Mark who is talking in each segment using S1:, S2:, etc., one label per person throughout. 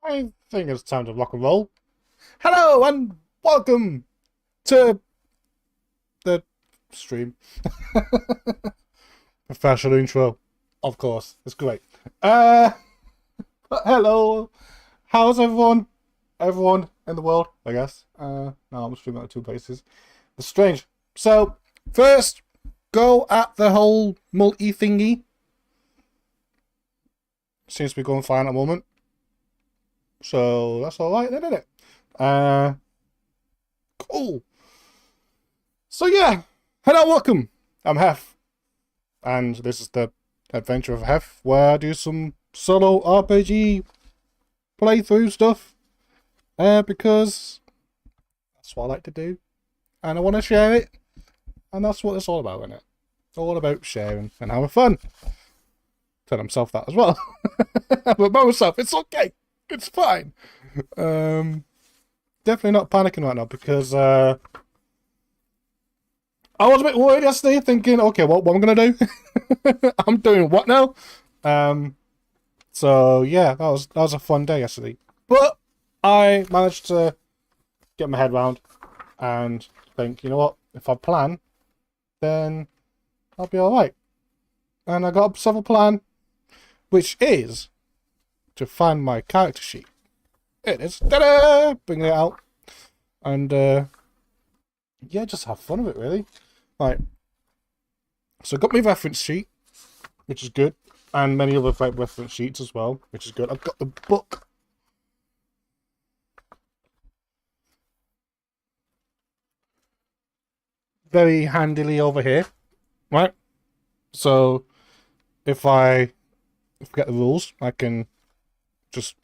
S1: I think it's time to rock and roll. Hello and welcome to the stream. Professional intro, of course. It's great. Uh, hello. How's everyone? Everyone in the world, I guess. No, I'm streaming at two places. It's strange. So, first, go at the whole multi thingy. Seems to be going fine at the moment. So that's alright then, isn't it? Cool. So yeah, hello, welcome. I'm Heff, and this is the adventure of Heff, where I do some solo RPG playthrough stuff, because that's what I like to do, and I want to share it, and that's what it's all about, isn't it? It's all about sharing and having fun. Tell himself that as well. But by myself, it's okay, it's fine. Definitely not panicking right now because I was a bit worried yesterday, thinking, okay, what am I gonna do? I'm doing what now? So yeah, that was a fun day yesterday. But I managed to get my head round and think, you know what? If I plan, then I'll be alright. And I got myself a plan, which is to find my character sheet. It is. Ta-da! Bringing it out. And yeah, just have fun with it, really. Right. So I got my reference sheet, which is good, and many other reference sheets as well, which is good. I've got the book. Very handily over here, right? So if I forget the rules, I can just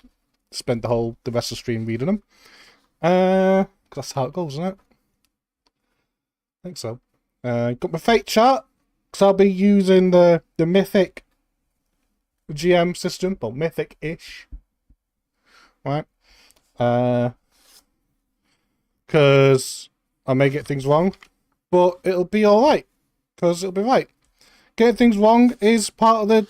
S1: spend the rest of the stream reading them. 'Cause that's how it goes, isn't it? I think so. Got my fate chart, because I'll be using the mythic GM system, but mythic-ish, right? Because I may get things wrong, but it'll be alright, because it'll be right. Getting things wrong is part of the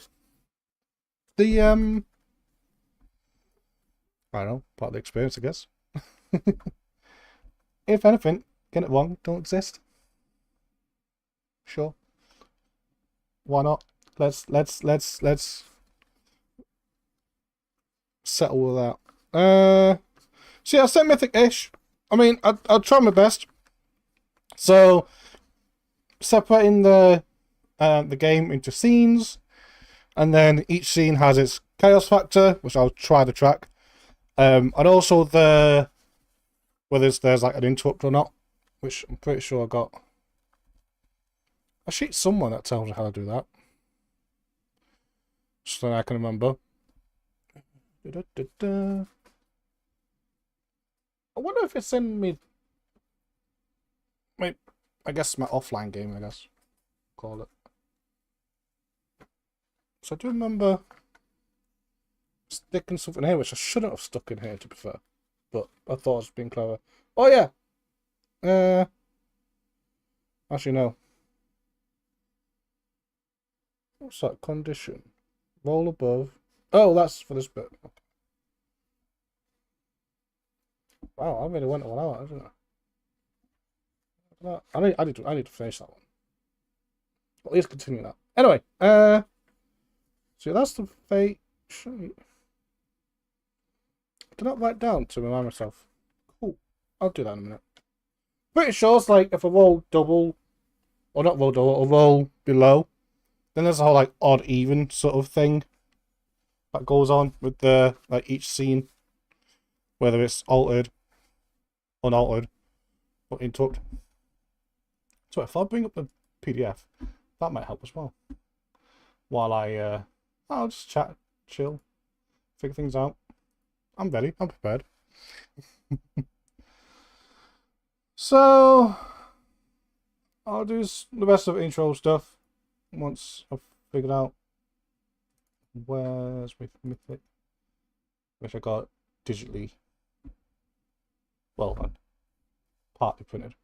S1: I don't know, part of the experience, I guess. If anything, getting it wrong don't exist. Sure. Why not? Let's settle with that. So yeah, I said mythic-ish. I mean, I'll try my best. So separating the game into scenes, and then each scene has its chaos factor, which I'll try to track. And also whether there's like an interrupt or not, which I'm pretty sure I got a sheet somewhere that tells me how to do that. So that I can remember. I wonder if it's in me. I guess my offline game, I guess. Call it. So I do remember sticking something here, which I shouldn't have stuck in here, to be fair. But I thought I was being clever. Oh, yeah! Actually, no. What's that? Condition. Roll above. Oh, that's for this bit. Okay. Wow, I really went all out, didn't I? I need to finish that one. At least continue that. Anyway, so that's the fate sheet. Did not write down to remind myself. Cool. I'll do that in a minute. Pretty sure it's like if I roll double, or not roll double, or roll below, then there's a whole like odd even sort of thing that goes on with the like each scene, whether it's altered, unaltered, or interrupt. So if I bring up the PDF, that might help as well. While I'll just chat, chill, figure things out. I'm ready. I'm prepared. So I'll do the rest of intro stuff once I've figured out where's my mythic, which I got digitally, well, partly printed.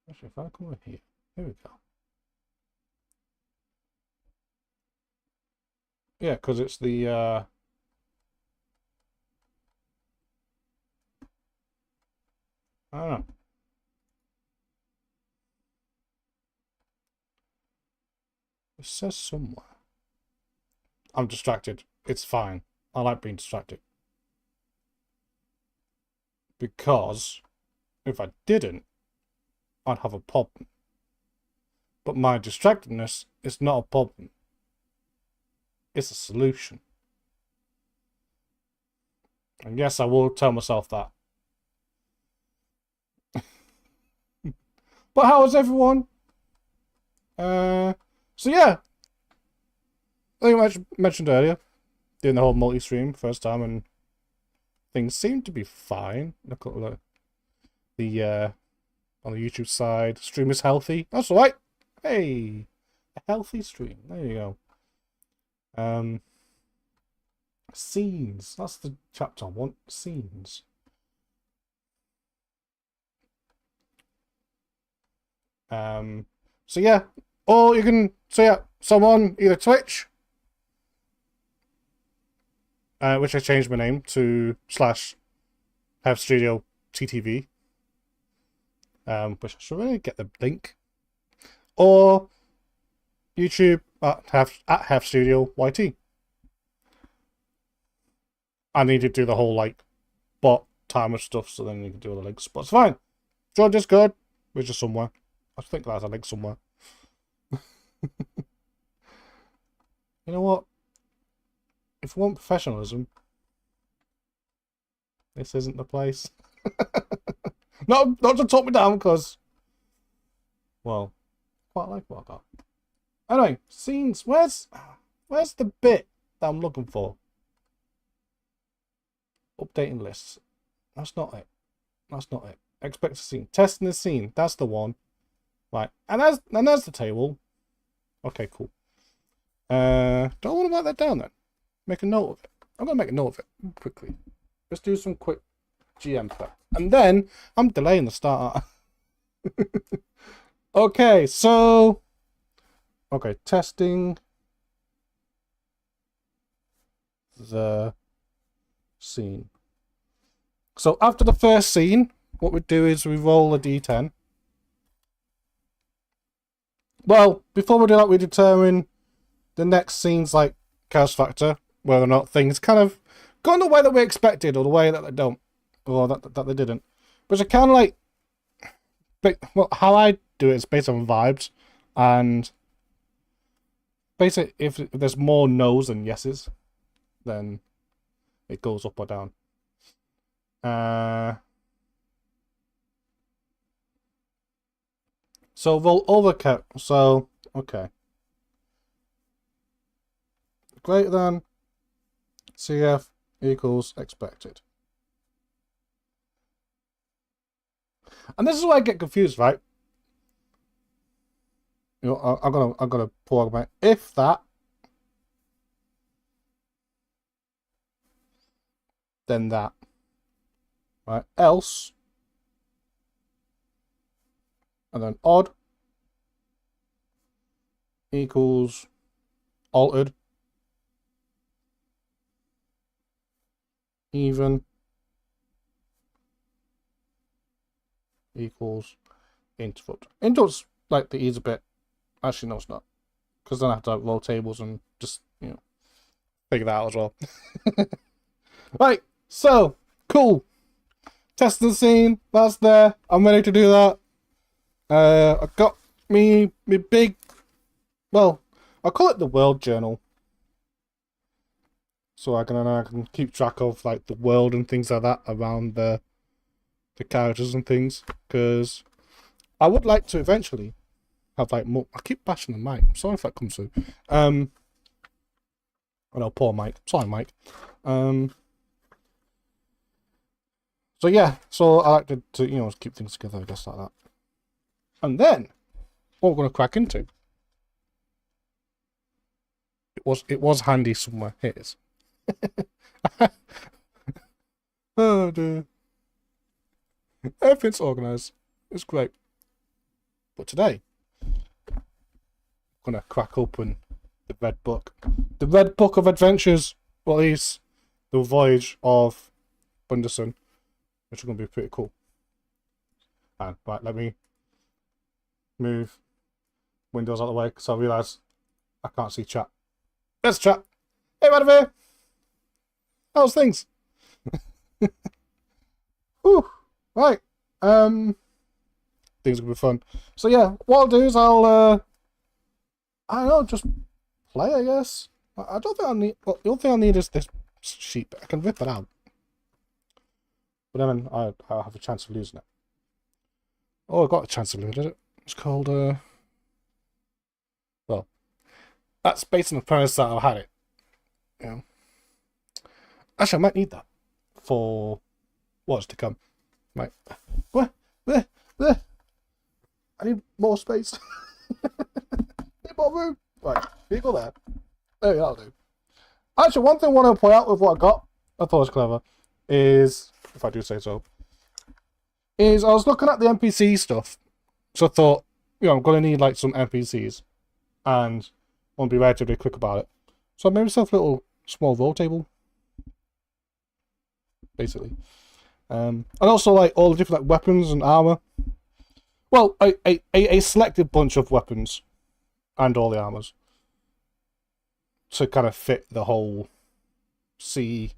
S1: Actually, if I come over here we go. Yeah, because it's the I don't know. It says somewhere. I'm distracted. It's fine. I like being distracted. Because if I didn't, I'd have a problem. But my distractedness is not a problem. It's a solution. And yes, I will tell myself that. But how is everyone? So yeah. I think I mentioned earlier, doing the whole multi-stream first time, and things seem to be fine. Look at the on the YouTube side, stream is healthy. That's all right. Hey, a healthy stream. There you go. Scenes. That's the chapter I want. Scenes. So yeah, or you can someone either Twitch, which I changed my name to /Heff Studio TTV, which I should really get the link, or YouTube at Heff Studio YT. I need to do the whole like bot timer stuff, so then you can do all the links. But it's fine. Join Discord, which is somewhere. I think that's a link somewhere. You know what? If you want professionalism, this isn't the place. not to talk me down, because, well, quite like what I got. Anyway, scenes. Where's the bit that I'm looking for? Updating lists. That's not it. That's not it. Expect a scene. Testing the scene. That's the one. Right. And there's the table. Okay, cool. Do I want to write that down then? Make a note of it. I'm going to make a note of it quickly. Let's do some quick GM prep. And then I'm delaying the start. Okay, so... Okay, testing the scene. So after the first scene, what we do is we roll a d10. Well, before we do that, we determine the next scene's like chaos factor, whether or not things kind of go in the way that we expected or the way that they don't, or that they didn't. Which I kind of like, well, how I do it is based on vibes, and basically if there's more no's than yeses, then it goes up or down. So roll overcut. So okay. Greater than CF equals expected. And this is where I get confused, right? You know, I'm gonna pull out if that, then that. Right? Else, and then odd equals altered, even equals interrupt. Interrupt's like the easy bit. Actually, no, it's not, because then I have to roll tables and just, you know, figure that out as well. Right, so cool. Testing the scene. That's there. I'm ready to do that. I got me big. Well, I call it the world journal. So I can keep track of like the world and things like that around the characters and things, because I would like to eventually have like more. I keep bashing the mic. I'm sorry if that comes through. Oh no, poor Mike. Sorry, Mike. So yeah, so I like to you know, keep things together, I guess, like that. And then what we're gonna crack into. It was handy somewhere. Here it is. Oh dear. Everything's organised. It's great. But today, I'm gonna crack open the Red Book. The Red Book of Adventures. Well, at least the Voyage of Bundusson, which is going to be pretty cool. And right, let me move windows out of the way because I realise I can't see chat. There's chat. Hey, Madam, how's things? Whew. Right. Things will be fun. So yeah, what I'll do is I don't know, just play, I guess. I don't think I need. Well, the only thing I need is this sheet. I can rip it out, but then I'll have a chance of losing it. Oh, I got a chance of losing it. It's called well, that's based on the premise that I had it. Yeah. Actually, I might need that for what's to come. Right. Where? I need more space. Need more room. Right, here you go there. There you go, that'll do. Actually, one thing I want to point out with what I got, I thought was clever, is, if I do say so, is I was looking at the NPC stuff. So I thought, you know, I'm going to need like some NPCs. And I want to be relatively quick about it. So I made myself a little small roll table. Basically. And also like all the different like weapons and armor. Well, a selected bunch of weapons and all the armors to kind of fit the whole sea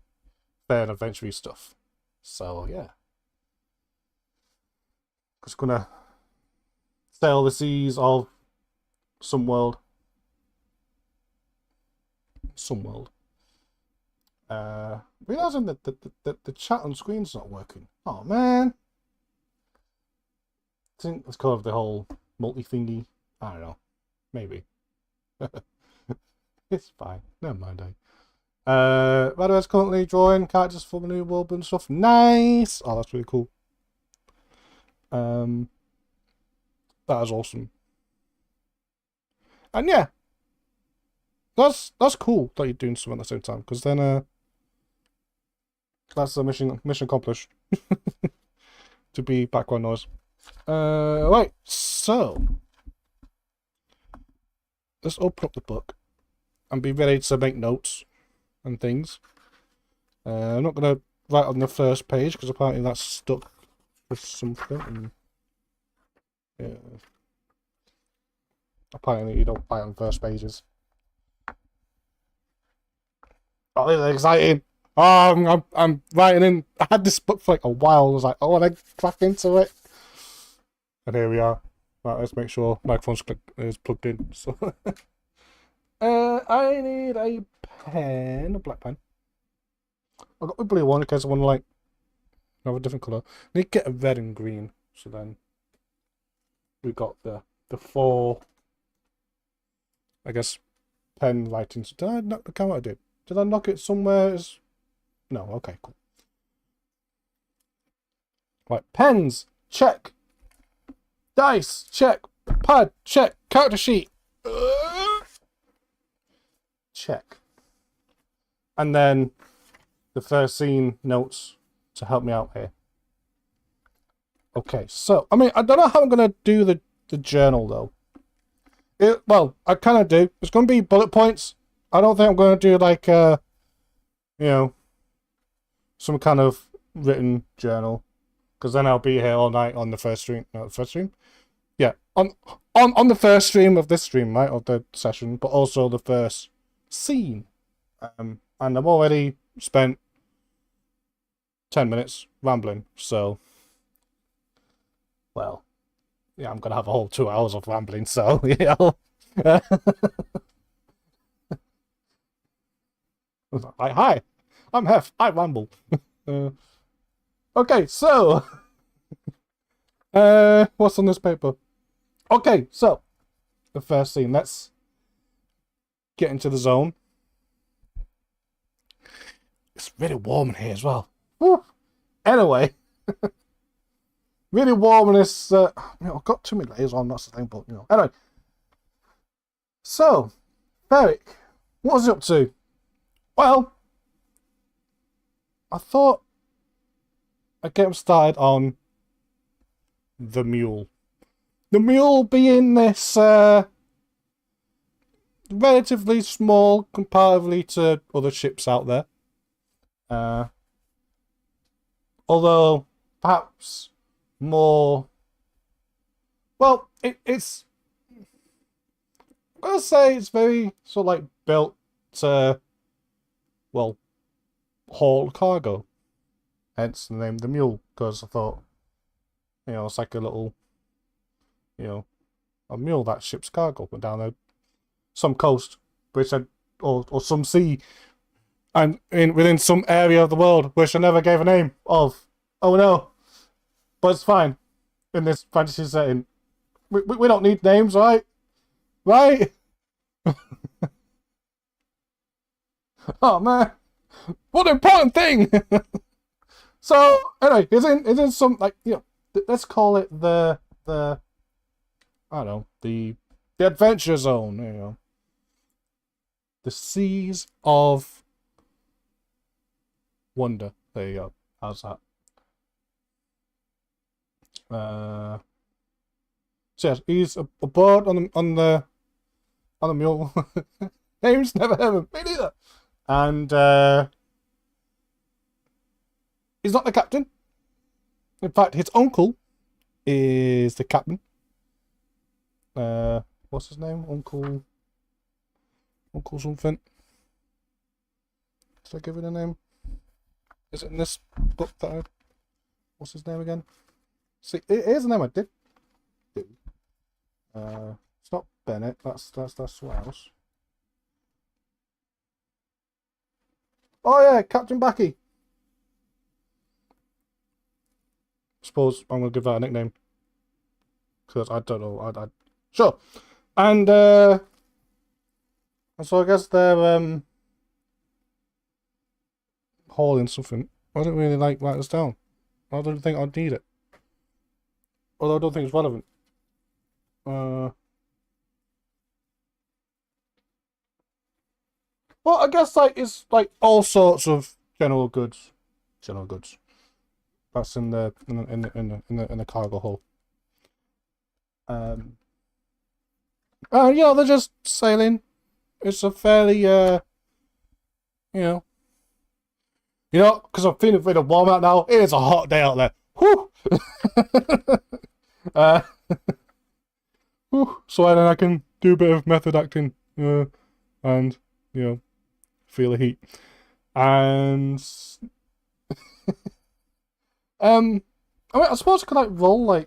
S1: fair and adventure stuff. So yeah, just gonna sail the seas of some world. Realizing that the chat on screen's not working. Oh man. I think it's kind of the whole multi-thingy. I don't know. Maybe. It's fine. Never mind, By the way, it's currently drawing characters for the new world and stuff. Nice! Oh, that's really cool. That is awesome. And yeah. That's cool that you're doing something at the same time, because then that's a mission accomplished. To be background noise. Right, so let's open up the book and be ready to make notes and things. I'm not going to write on the first page because apparently that's stuck with something. And, yeah. Apparently you don't write on first pages. Oh, this is exciting! Oh, I'm writing in. I had this book for like a while. I was like, oh, I want to crack into it. And here we are. Right, let's make sure microphone's is plugged in. So, I need a pen, a black pen. I got the blue one in case I want to like have a different colour. I need to get a red and green. So then we got the 4, I guess, pen lightings. Did I knock the camera? I did. Did I knock it somewhere? No. Okay, cool. Right, pens. Check. Dice, check. Pad, check. Character sheet. Check. And then the first scene notes to help me out here. Okay, so, I mean, I don't know how I'm going to do the journal, though. Well, I kind of do. It's going to be bullet points. I don't think I'm going to do, like, you know, some kind of written journal. Because then I'll be here all night on the first stream. No, the first stream? Yeah, on the first stream of this stream, right, of the session, but also the first scene. And I've already spent 10 minutes rambling, so, well, yeah, I'm gonna have a whole 2 hours of rambling, so, yeah. Like, hi, I'm Heff, I ramble. Okay, so, what's on this paper? Okay, so, the first scene, let's get into the zone. It's really warm in here as well. Woo. Anyway, really warm in this, you know, I've got too many layers on, that's the thing, but, you know. Anyway, so, Ferrick, what was he up to? Well, I thought I'd get him started on the mule. The mule being this relatively small comparatively to other ships out there. Although perhaps more. Well, it's. I'm gonna say it's very sort of like built to, well, haul cargo. Hence the name the Mule, because I thought, it's like a little, a mule that ships cargo, but down some coast, which or some sea, and within some area of the world, which I never gave a name of. Oh no, but it's fine in this fantasy setting. We don't need names, right? Right? Oh man, what an important thing! So anyway, it's in some like let's call it the I don't know, the adventure zone. The Seas of Wonder. There you go. How's that? So yes, he's aboard on the mule. Names never heard of him. Me neither. And he's not the captain. In fact, his uncle is the captain. What's his name? Uncle something. Did I give it a name? Is it in this book that what's his name again? See, here's the name I did. It's not Bennett. That's someone else. Oh yeah, Captain Backy. Suppose I'm gonna give that a nickname because I don't know. I sure. And so I guess they're hauling something. I don't really write this down. I don't think I'd need it. Although I don't think it's relevant. Well, I guess it's like all sorts of general goods. That's in the cargo hold. They're just sailing. It's a fairly because I'm feeling really warm out now. It is a hot day out there. Whew. So then I can do a bit of method acting, and feel the heat. And I suppose I could roll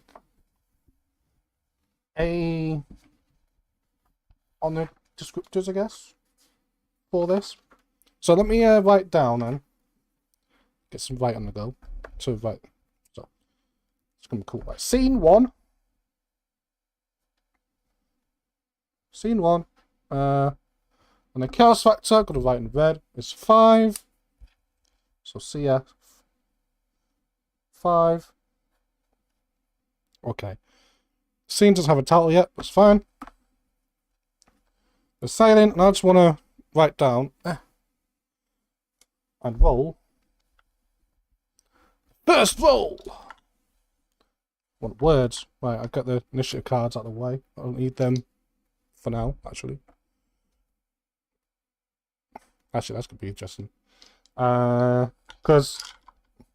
S1: on the descriptors, I guess, for this. So let me write down then. Get some right on the go. So it's gonna be cool. Right, scene one. And the chaos factor, I'm gonna write in red, is 5. So CF 5. Okay. Scene doesn't have a title yet, that's fine. We're sailing, and I just wanna write down and roll. First roll! Want words? Right, I've got the initiative cards out of the way. I don't need them for now, actually. Actually, that's going to be interesting. Because,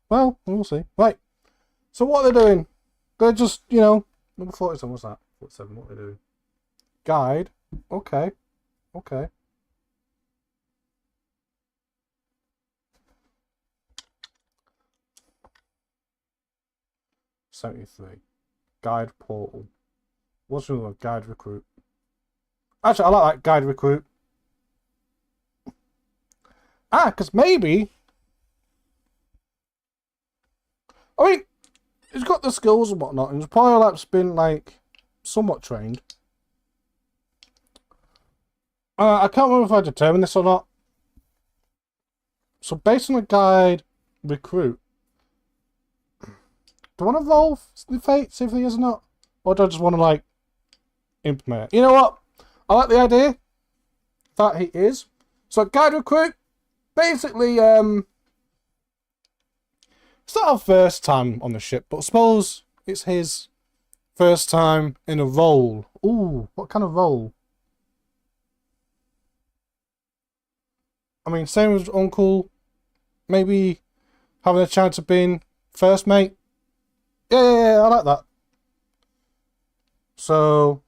S1: well, we'll see. Right. So what are they doing? They're just, number 47, what's that? 47, what are they doing? Guide. Okay. 73. Guide portal. What's wrong with guide recruit? Actually, I like that guide recruit. Because maybe. I mean, he's got the skills and whatnot, and he's probably been somewhat trained. I can't remember if I determined this or not. So based on the guide recruit, do I want to roll the fate, see if he is or not? Or do I just want to implement it? You know what? I like the idea that he is. So guide recruit, basically, it's not our first time on the ship, but I suppose it's his first time in a role. Ooh, what kind of role? I mean, same as Uncle, maybe having a chance of being first mate. Yeah, I like that. So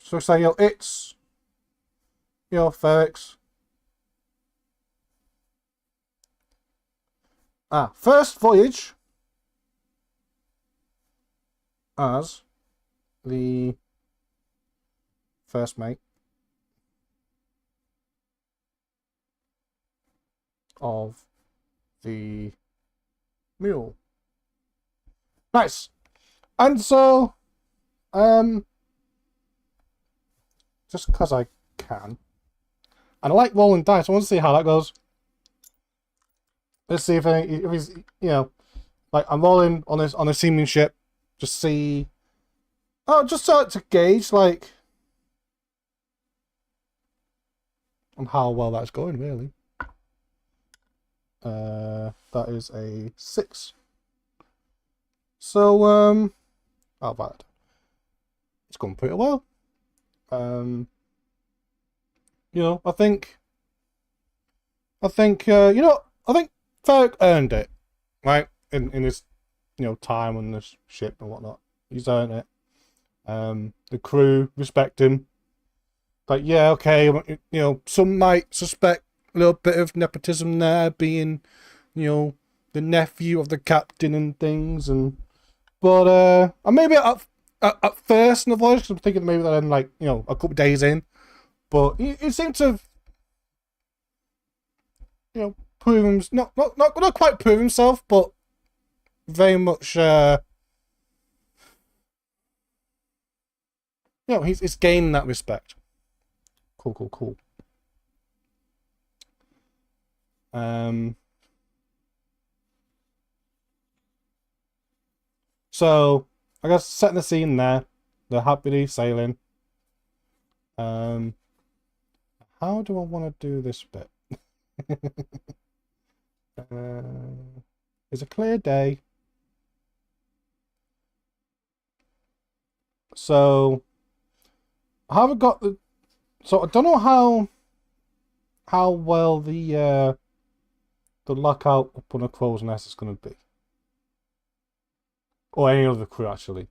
S1: say, it's, Ferrick's. First voyage as the first mate of the mule. Nice. And so, just because I can, and I like rolling dice, I want to see how that goes. Let's see if he's, like, I'm rolling on a seeming ship, just see, just start to gauge, like, on how well that's going, really. That is a 6. So, how bad? It's going pretty well. I think Ferrick earned it, right? In his, time on this ship and whatnot. He's earned it. The crew respect him. But yeah, okay, some might suspect a little bit of nepotism there, being, the nephew of the captain and things, but maybe at first in the voyage, because I'm thinking maybe that in, like, a couple of days in, but he seemed to have, prove not quite prove himself, but very much, he's gained that respect. Cool. So I guess setting the scene there, they're happily sailing. How do I want to do this bit? It's a clear day. So I haven't got the. So I don't know how well the lockout up on a crow's nest is going to be, or any other crew actually.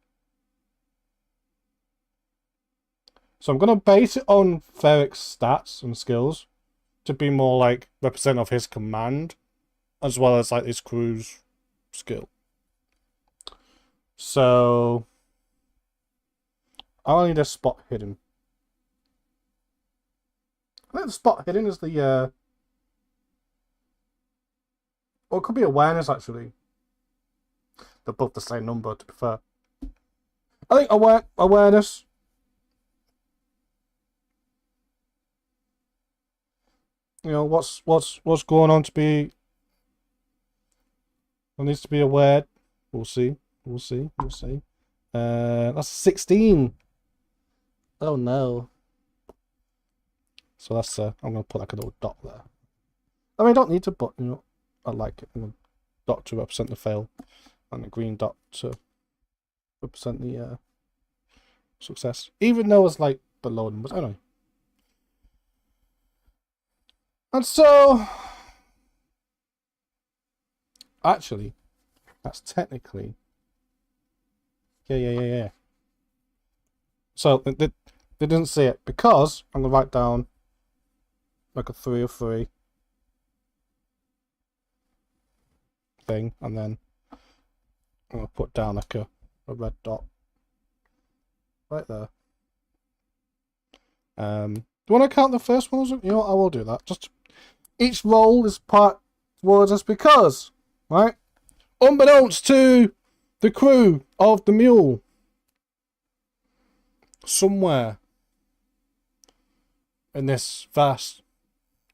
S1: So I'm going to base it on Ferrick's stats and skills to be more like representative of his command, as well as like his crew's skill. So I need a spot hidden. I think the spot hidden is the or it could be awareness actually. They're both the same number, to be fair. I think awareness. What's going on to be. There needs to be aware. We'll see. That's 16. Oh no. So that's I'm gonna put like a little dot there. I mean, I don't need to, but I like it. I'm gonna dot to represent the fail, and a green dot to represent the success. Even though it's like below numbers, anyway. And so, actually, that's technically, yeah. So they didn't see it because I'm gonna write down like a 3 of 3 thing, and then I'm gonna put down like a red dot right there. Do you want to count the first one? You know what? I will do that. Just each roll is part towards us because, right? Unbeknownst to the crew of the mule, somewhere in this vast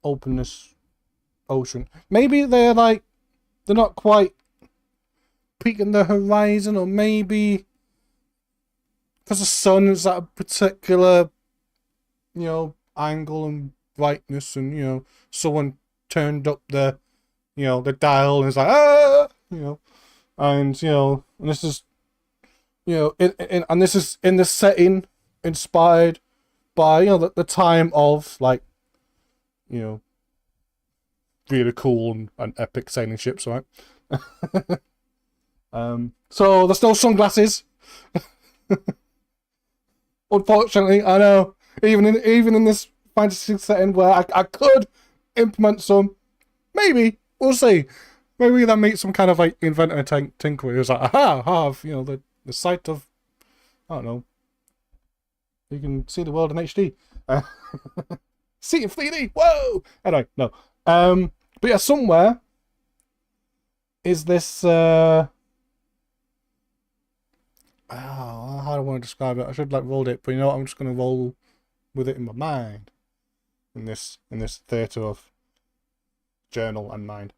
S1: openness ocean, maybe they're not quite peeking the horizon, or maybe because the sun is at a particular angle and brightness, and someone turned up the the dial and it's like and this is and this is in the setting inspired by the time of really cool and epic sailing ships, right? So there's no sunglasses. Unfortunately, I know. Even in this fantasy setting where I could implement some, maybe we'll see. Maybe we then meet some kind of like inventor tinkerer who's like, aha, have the sight of, I don't know. You can see the world in HD. See in 3D. Whoa. Anyway, no. But yeah, somewhere is this. How do I want to describe it? I should like rolled it, but you know what? I'm just gonna roll with it in my mind. In this theatre of journal and mind.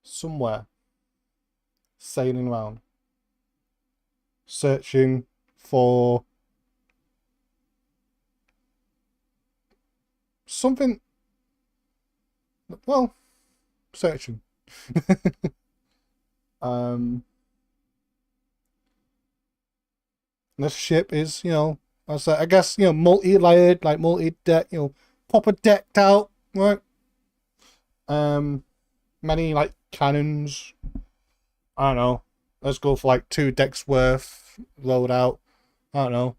S1: Somewhere, sailing around, searching for something. Well, searching. This ship is, I guess, multi-layered, like multi-deck, proper decked out, right? Many like cannons. I don't know. Let's go for like 2 decks worth load out. I don't know.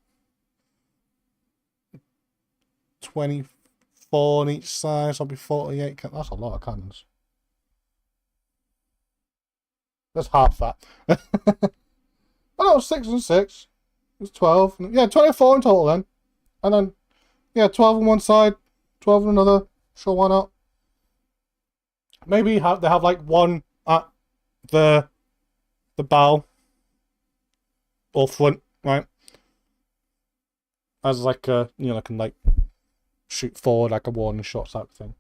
S1: 24 on each side, so I'll be 48. That's a lot of cannons. That's half that. Oh, 6 and 6. It's 12. Yeah, 24 in total then. And then, yeah, 12 on one side, 12 on another. Sure, why not? Maybe they have like one at the bow or front, right? As like a, can like shoot forward like a warning shot type of thing.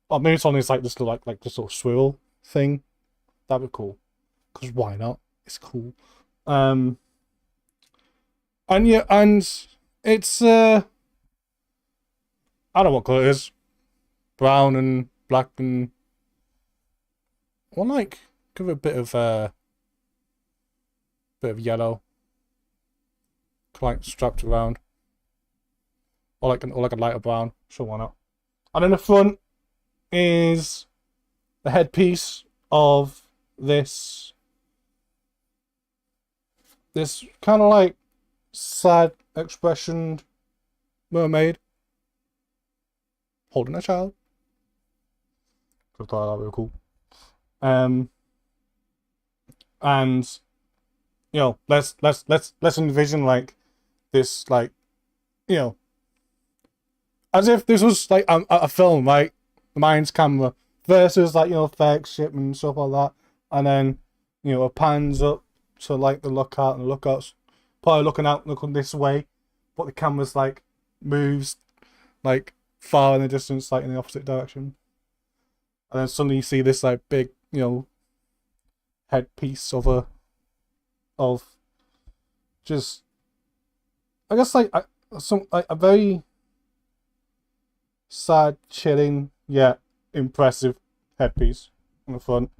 S1: Or maybe it's only like this little like this little swivel thing. That'd be cool. Because why not? It's cool. And yeah, and it's I don't know what colour it is. Brown and black and well, like give it a bit of yellow. Quite strapped around. Or like a lighter brown. Sure, why not? And in the front is the headpiece of this kind of like sad expressioned mermaid holding a child. I thought that would be cool. And let's envision like this, like, as if this was like a film, like the mind's camera versus like Ferrick's ship and stuff like that, and then it pans up to like the lookout, and the lookout's probably looking this way, but the camera's like moves like far in the distance, like in the opposite direction, and then suddenly you see this like big headpiece of just, I guess, like a very sad, chilling yet impressive headpiece on the front,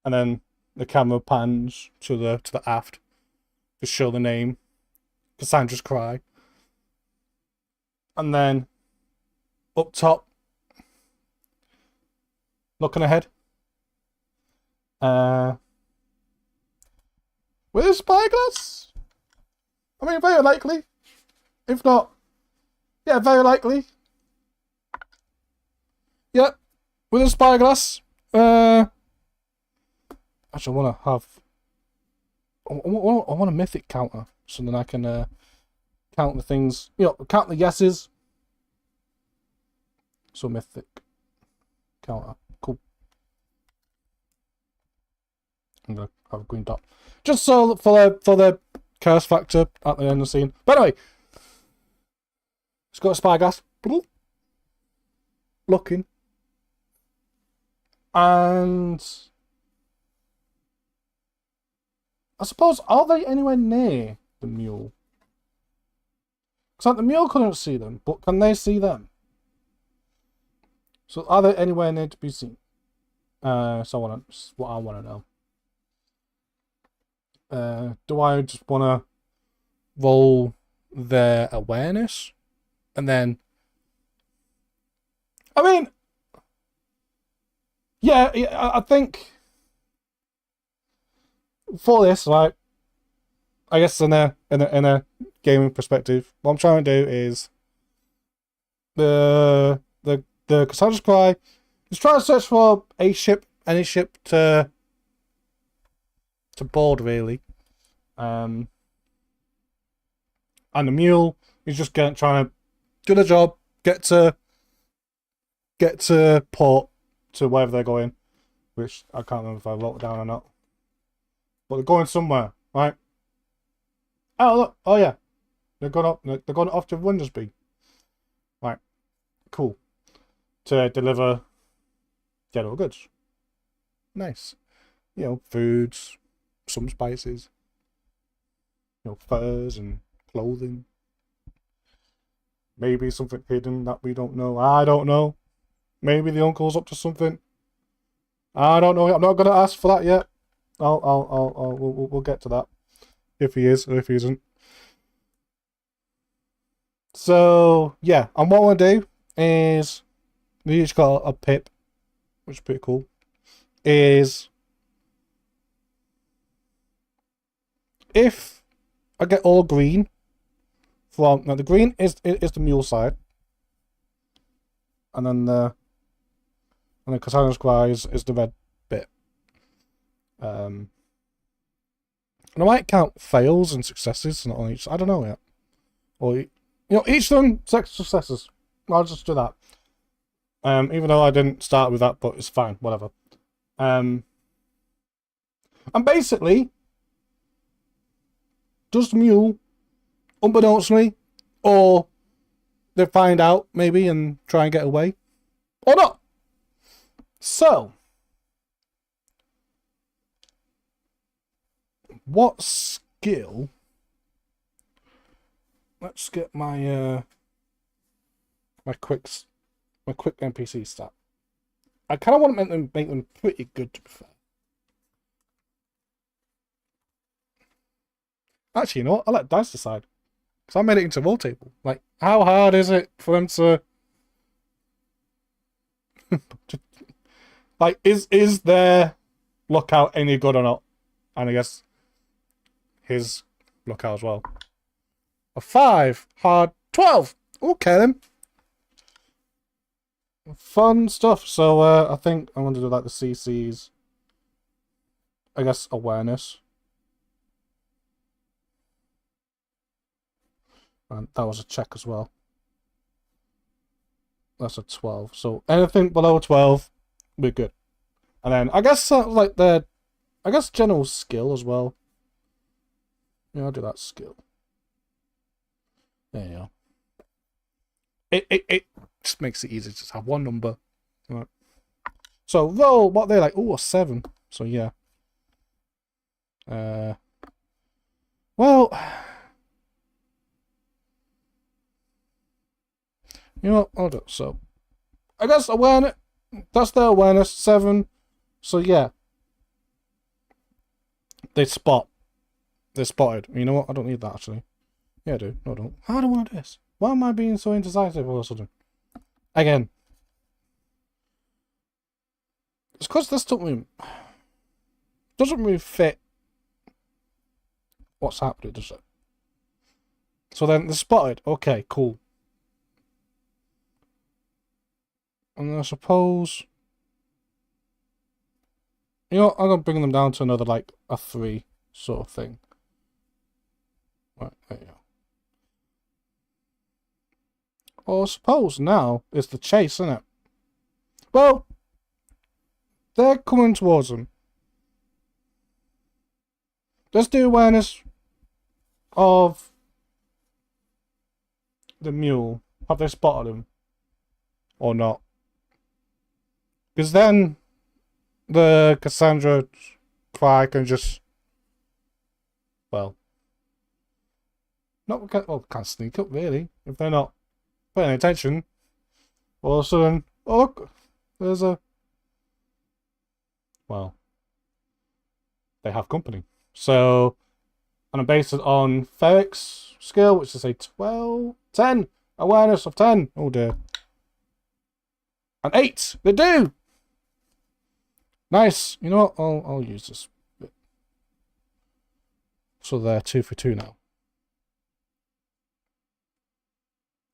S1: and then the camera pans to the aft to show the name, Cassandra's Cry, and then up top, looking ahead, with a spyglass. I mean, very likely, if not, yeah, very likely. Yep, with a spyglass. Actually, I want a mythic counter, so then I can count the things. Count the yeses. So mythic counter, cool. I'm gonna have a green dot, just so for the curse factor at the end of the scene. But anyway, it's got a spyglass. Looking. And I suppose, are they anywhere near the mule? Because like, the mule couldn't see them, but can they see them? So are they anywhere near to be seen? What I want to know. Do I just want to roll their awareness, and then I mean, yeah, I think for this, right, I guess in a gaming perspective, what I'm trying to do is the Cassandra's Cry is trying to search for a ship, any ship to board really. And the mule is just trying to do the job, get to port to wherever they're going, which I can't remember if I wrote it down or not. But they're going somewhere, right? Oh look! Oh yeah, they're going up. They're going off to Wondersby. Right, cool. To deliver general goods. Nice. You know, foods, some spices. You know, furs and clothing. Maybe something hidden that we don't know. I don't know. Maybe the uncle's up to something. I don't know. I'm not gonna ask for that yet. We'll get to that. If he is or if he isn't. So yeah, and what I want to do is we each got a pip, which is pretty cool. Is if I get all green from now the green is the mule side, and then Cassandra's Cry is the red bit. And I might count fails and successes, not on each. I don't know yet. Or each of them successes. I'll just do that. Even though I didn't start with that, but it's fine. Whatever. And basically, does the mule, unbeknownst to me, or they find out maybe and try and get away, or not. So, what skill? Let's get my my quick NPC stat. I kind of want to make them pretty good, to be fair. Actually, you know what? I'll let Dice decide. Because I made it into a roll table. Like, how hard is it for them to... like, is their lookout any good or not? And I guess his lookout as well. A 5. Hard. 12. Okay, then. Fun stuff. So, I think I want to do, like, the CC's... I guess, awareness. And that was a check as well. That's a 12. So anything below a 12, we're good. And then I guess like general skill as well. Yeah, I'll do that skill. There you go. It just makes it easy to just have one number. Right. So roll what they're like. Oh, a 7. So yeah. Well. You know what? I'll do it. So, I guess awareness. That's their awareness. 7. So yeah, they spot. They're spotted. You know what? I don't need that actually. Yeah, I do. No, I don't. How do I want to do this? Why am I being so indecisive all of a sudden? Again, it's because this doesn't really fit what's happening, does it? So then they're spotted. Okay, cool. And I suppose, you know, I'm going to bring them down to another, like, a 3 sort of thing. Right, there you go. Or I suppose now it's the chase, isn't it? Well, they're coming towards them. Let's do awareness of the mule. Have they spotted him? Or not? Because then the Cassandra Cry can just, well, can't sneak up really if they're not paying attention. All of a sudden, oh look, there's a, well, they have company. So, and I base it on Ferrick's skill, which is a 10 awareness of 10. Oh dear. An 8! They do! Nice. You know what? I'll use this bit. So they're 2 for 2 now.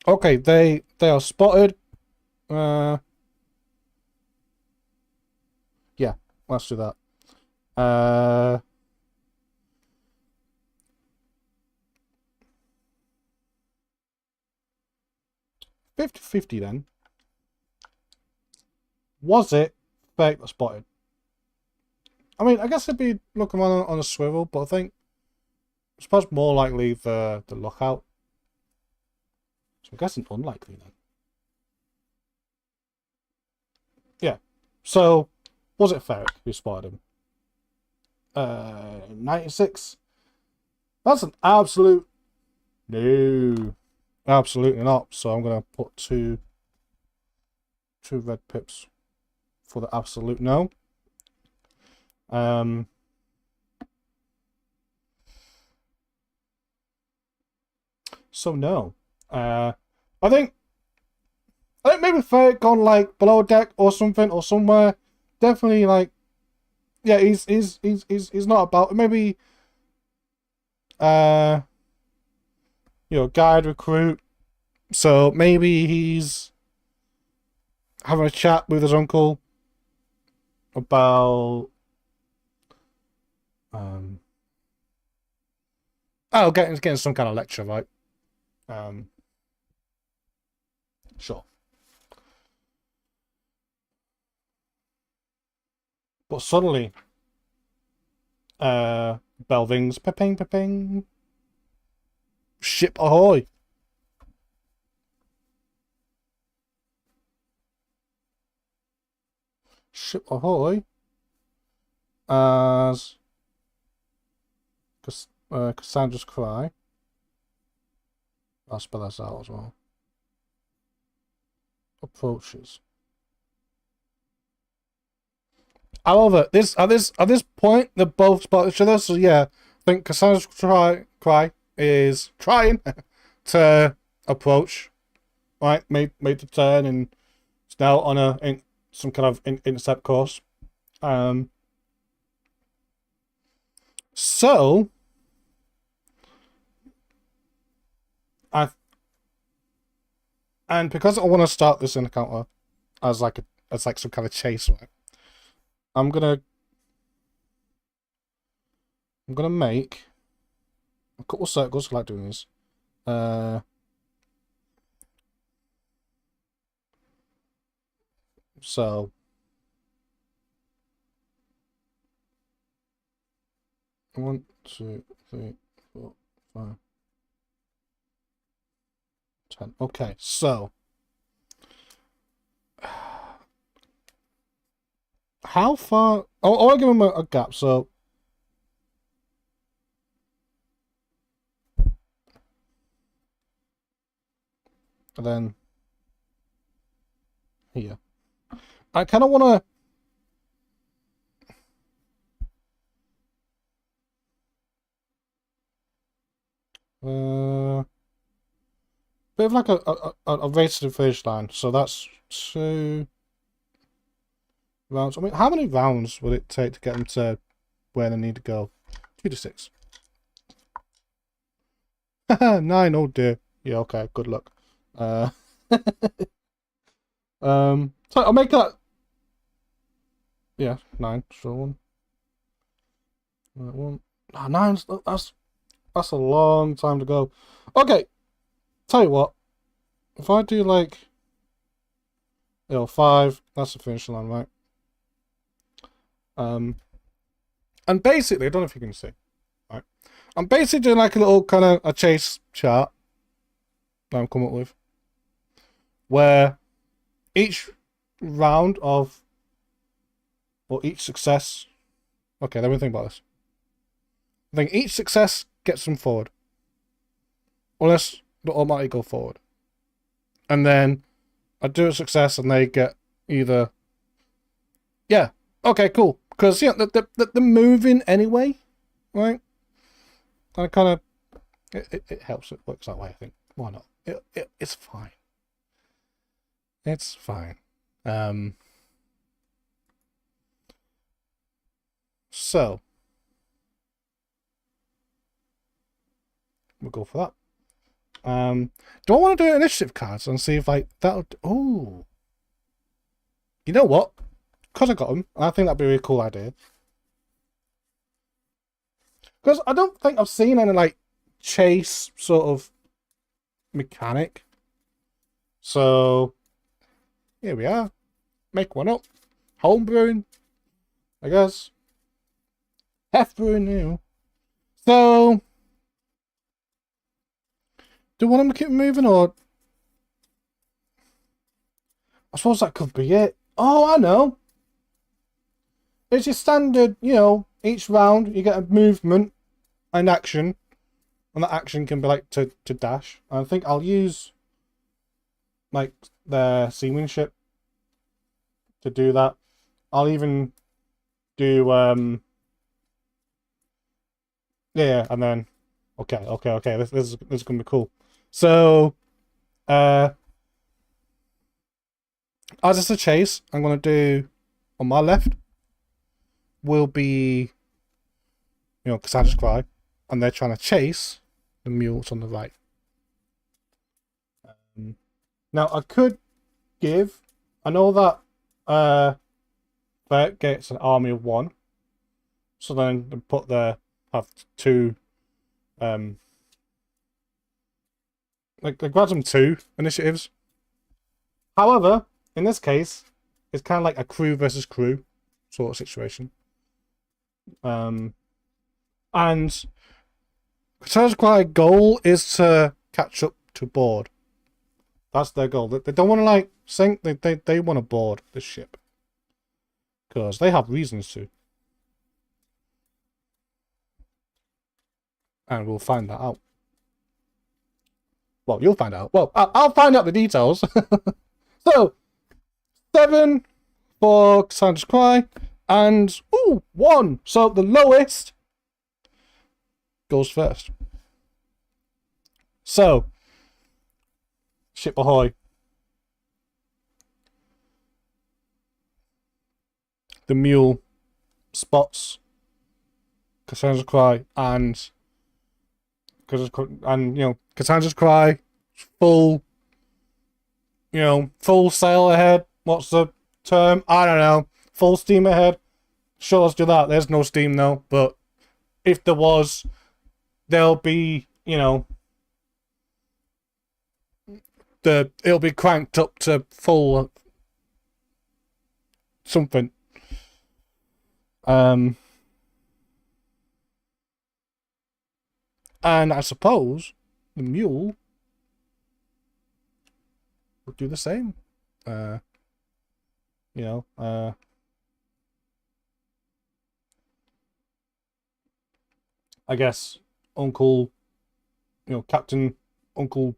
S1: Okay, they are spotted. Yeah, let's do that. 50-50 then. Was it Ferrick that spotted? I mean, I guess it'd be looking on a swivel, but I suppose more likely the lookout. So I'm guessing unlikely then. Yeah. So, was it Ferrick who spotted him? 96. That's an absolute no. Absolutely not. So I'm gonna put two red pips for the absolute no. So no. I think maybe Ferrick gone like below deck or something or somewhere. Definitely like, yeah, he's not about maybe you know, guide recruit. So maybe he's having a chat with his uncle about getting some kind of lecture, right? Sure. But suddenly, bell rings, pa-ping, pa-ping. Ship ahoy! Ship ahoy! As Cassandra's cry. I'll spell this out as well. Approaches. However, at this point, they both spot each other. So yeah, I think Cassandra's cry is trying to approach. Right, made the turn and it's now on some kind of intercept course. So and because I want to start this encounter as like some kind of chase, right? I'm gonna make a couple of circles. I like doing this. So 1, 2, 3, 4, 5, 10. Okay, so how far? I want to give him a gap. So and then here, I kind of want to. Bit of like a race to the finish line. So that's 2 rounds. I mean, how many rounds would it take to get them to where they need to go? 2 to 6. 9. Oh dear. Yeah. Okay. Good luck. So I'll make that. Yeah, 9. So 1. 9. That's a long time to go. Okay. Tell you what. If I do like 5, that's the finish line, right? And basically, I don't know if you can see. Right. I'm basically doing like a little kind of a chase chart that I'm coming up with, where each round of or each success. Okay, let me think about this. I think each success gets them forward, unless they automatically go forward, and then I do a success and they get either. Yeah. Okay. Cool. Because yeah, they're moving anyway, right? And kind of it helps. It works that way. I think. Why not? It's fine. It's fine. So we'll go for that. Do I want to do initiative cards and see if like that'll? Oh, you know what? Because I got them, I think that'd be a really cool idea. Because I don't think I've seen any like chase sort of mechanic. So here we are. Make one up. Homebrewing, I guess. Heff brewing new. So do I want to keep moving, or I suppose that could be it. Oh, I know. It's your standard, you know, each round you get a movement and action. And that action can be like to dash. And I think I'll use like the seamanship to do that. I'll even do yeah, and then okay. This is gonna be cool. So as it's a chase, I'm gonna do on my left will be, you know, Cassandra's Cry, and they're trying to chase the mules on the right. Now I could give, I know that Ferrick gets an army of 1, so then they put their have 2 like grabs them 2 initiatives. However, in this case, it's kind of like a crew versus crew sort of situation. And Cassandra's Cry goal is to catch up to board. That's their goal. They don't want to like sink. They want to board this ship because they have reasons to, and we'll find that out. Well, you'll find out. Well, I'll find out the details. So 7 for Cassandra's Cry, and 1. So the lowest goes first. So ship ahoy. The mule spots Cassandra's Cry and you know, Cassandra's Cry full, you know, full sail ahead. What's the term? I don't know. Full steam ahead. Sure, let's do that. There's no steam though, but if there was, there'll be, you know, it'll be cranked up to full something. And I suppose the mule would do the same. You know, I guess Uncle, you know, Captain Uncle.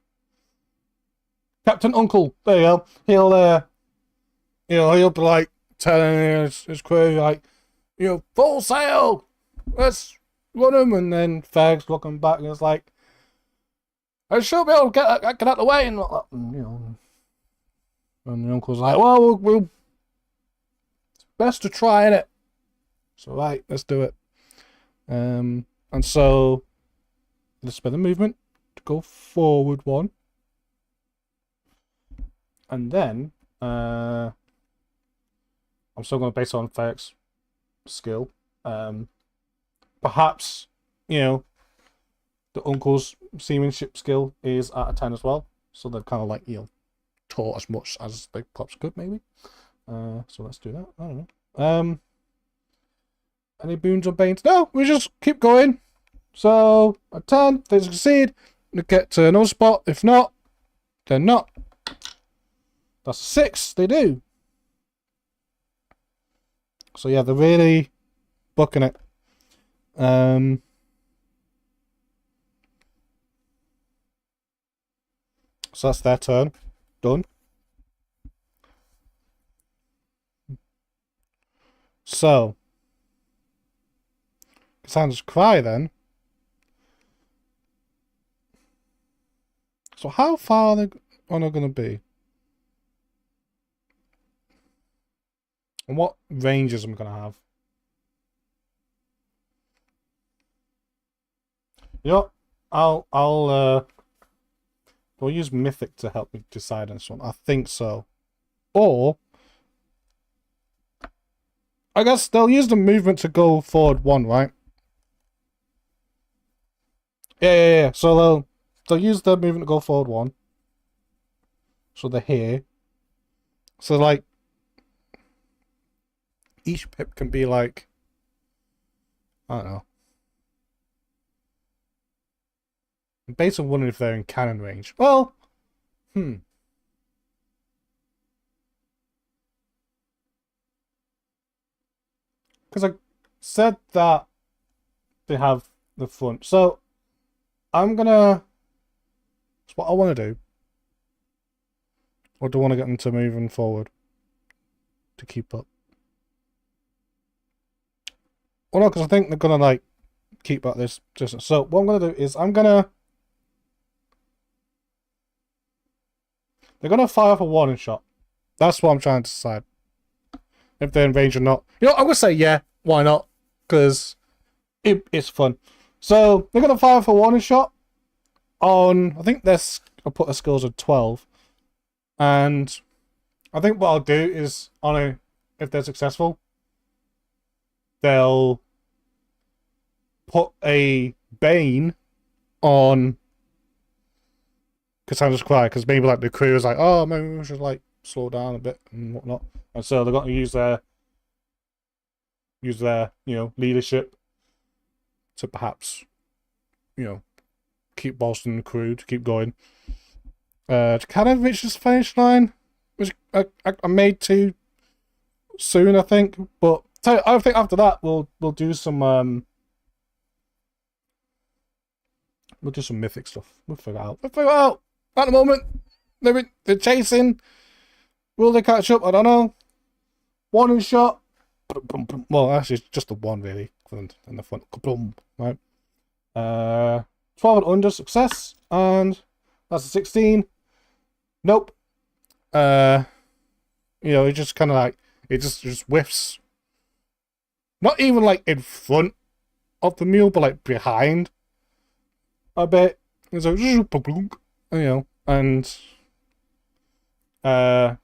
S1: There you go. He'll, you know, he'll be like telling his crew like, you know, full sail. Let's run him, and then Ferrick's looking back and it's like, I should be able to get out of the way, and you know, and the uncle's like, well, we'll it's best to try, innit? So right, let's do it. And so let's spend the movement to go forward 1, and then I'm still going to base it on Ferrick's skill. Perhaps, you know, the uncle's seamanship skill is at a 10 as well, so they've kind of like, you know, taught as much as they perhaps could maybe. So let's do that. I don't know. Any boons or banes? No, we just keep going. So a 10, they succeed. We get to another spot. If not, they're not. That's a 6. They do. So yeah, they're really booking it. So that's their turn. Done. So Cassandra's Cry then. So how far are they going to be? And what ranges am I going to have? You know, I'll use Mythic to help me decide on this one. I think so. Or I guess they'll use the movement to go forward 1, right? Yeah. So they'll use the movement to go forward 1. So they're here. So like each pip can be like, I don't know. I'm basically wondering if they're in cannon range. Well, Because I said that they have the front. So I'm gonna. That's what I want to do. Or do I want to get them to moving forward to keep up? Well, no, because I think they're gonna like keep at this distance. So what I'm gonna do is they're gonna fire off a warning shot. That's what I'm trying to decide. If they're in range or not. You know, I'm gonna say yeah. Why not? Because it's fun. So they're gonna fire off a warning shot on. I think I'll put their skills at 12, and I think what I'll do is if they're successful, they'll put a Bane on Cassandra's Cry, because maybe like the crew is like, oh, maybe we should like slow down a bit and whatnot, and so they're going to use their leadership to perhaps keep bolstering the crew to keep going. To kind of reach this finish line, which I made too soon, I think. But I think after that we'll do some mythic stuff. We'll figure it out. At the moment, they're chasing. Will they catch up? I don't know. Warning shot. Well, actually, it's just the one really in the front. Right. 12 and under success, and that's a 16. Nope. It just kind of like it just whiffs. Not even like in front of the mule, but like behind a bit. And so and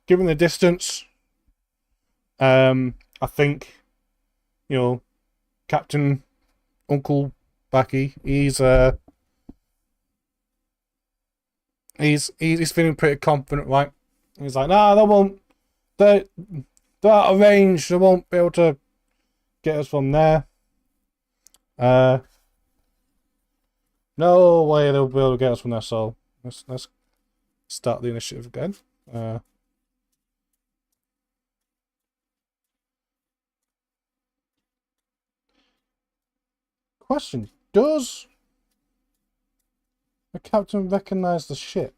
S1: given the distance, I think Captain Uncle Backy, he's feeling pretty confident, right? He's like, nah, they're out of range. They won't be able to get us from there. No way they'll be able to get us from there. So let's start the initiative again. Question: does the captain recognize the ship?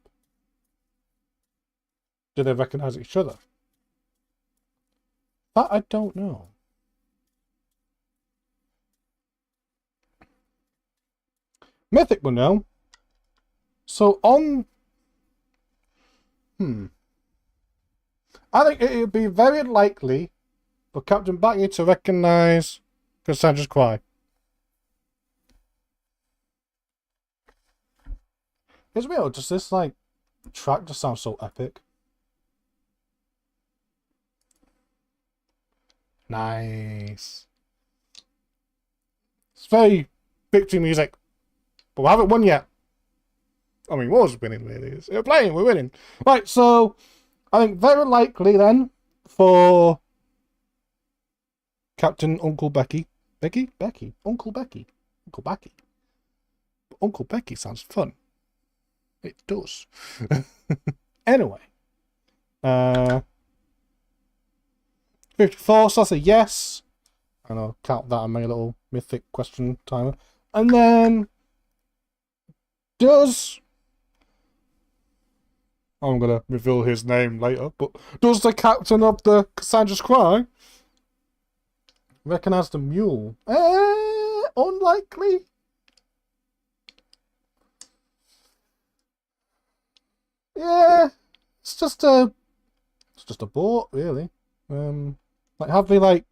S1: Do they recognize each other? That I don't know. Mythic will know. So on... I think it would be very likely for Captain Backy to recognize Cassandra's Cry. It's weird, does this like track just sound so epic? Nice. It's very victory music. But we haven't won yet. I mean, was winning really. We're playing, we're winning. Right, so I think very likely then for Captain Uncle Becky. Becky? Uncle Becky. Uncle Becky. Uncle Becky sounds fun. It does. Anyway. 54, so that's a yes. And I'll count that on my little mythic question timer. And then I'm gonna reveal his name later, but does the captain of the Cassandra's Cry recognize the mule? Unlikely. Yeah, it's just a boat, really. Like, have they, like,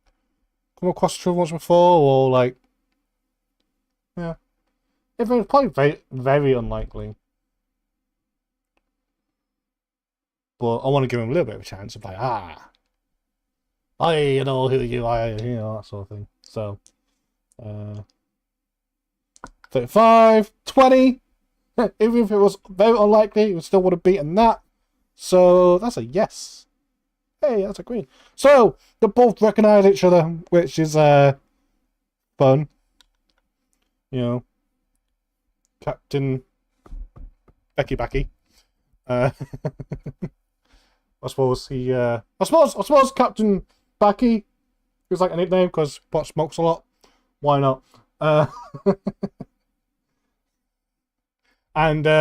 S1: come across each other once before, or, like... Yeah. If it's probably very, very unlikely. But I want to give him a little bit of a chance of, like, I know who you are, you know, that sort of thing. So, 35, 20. Even if it was very unlikely, we still would have beaten that. So, that's a yes. Hey, that's a green. So, they both recognize each other, which is fun. You know, Captain Becky. I suppose he. I suppose Captain Becky is like a nickname because Pot smokes a lot. Why not? And you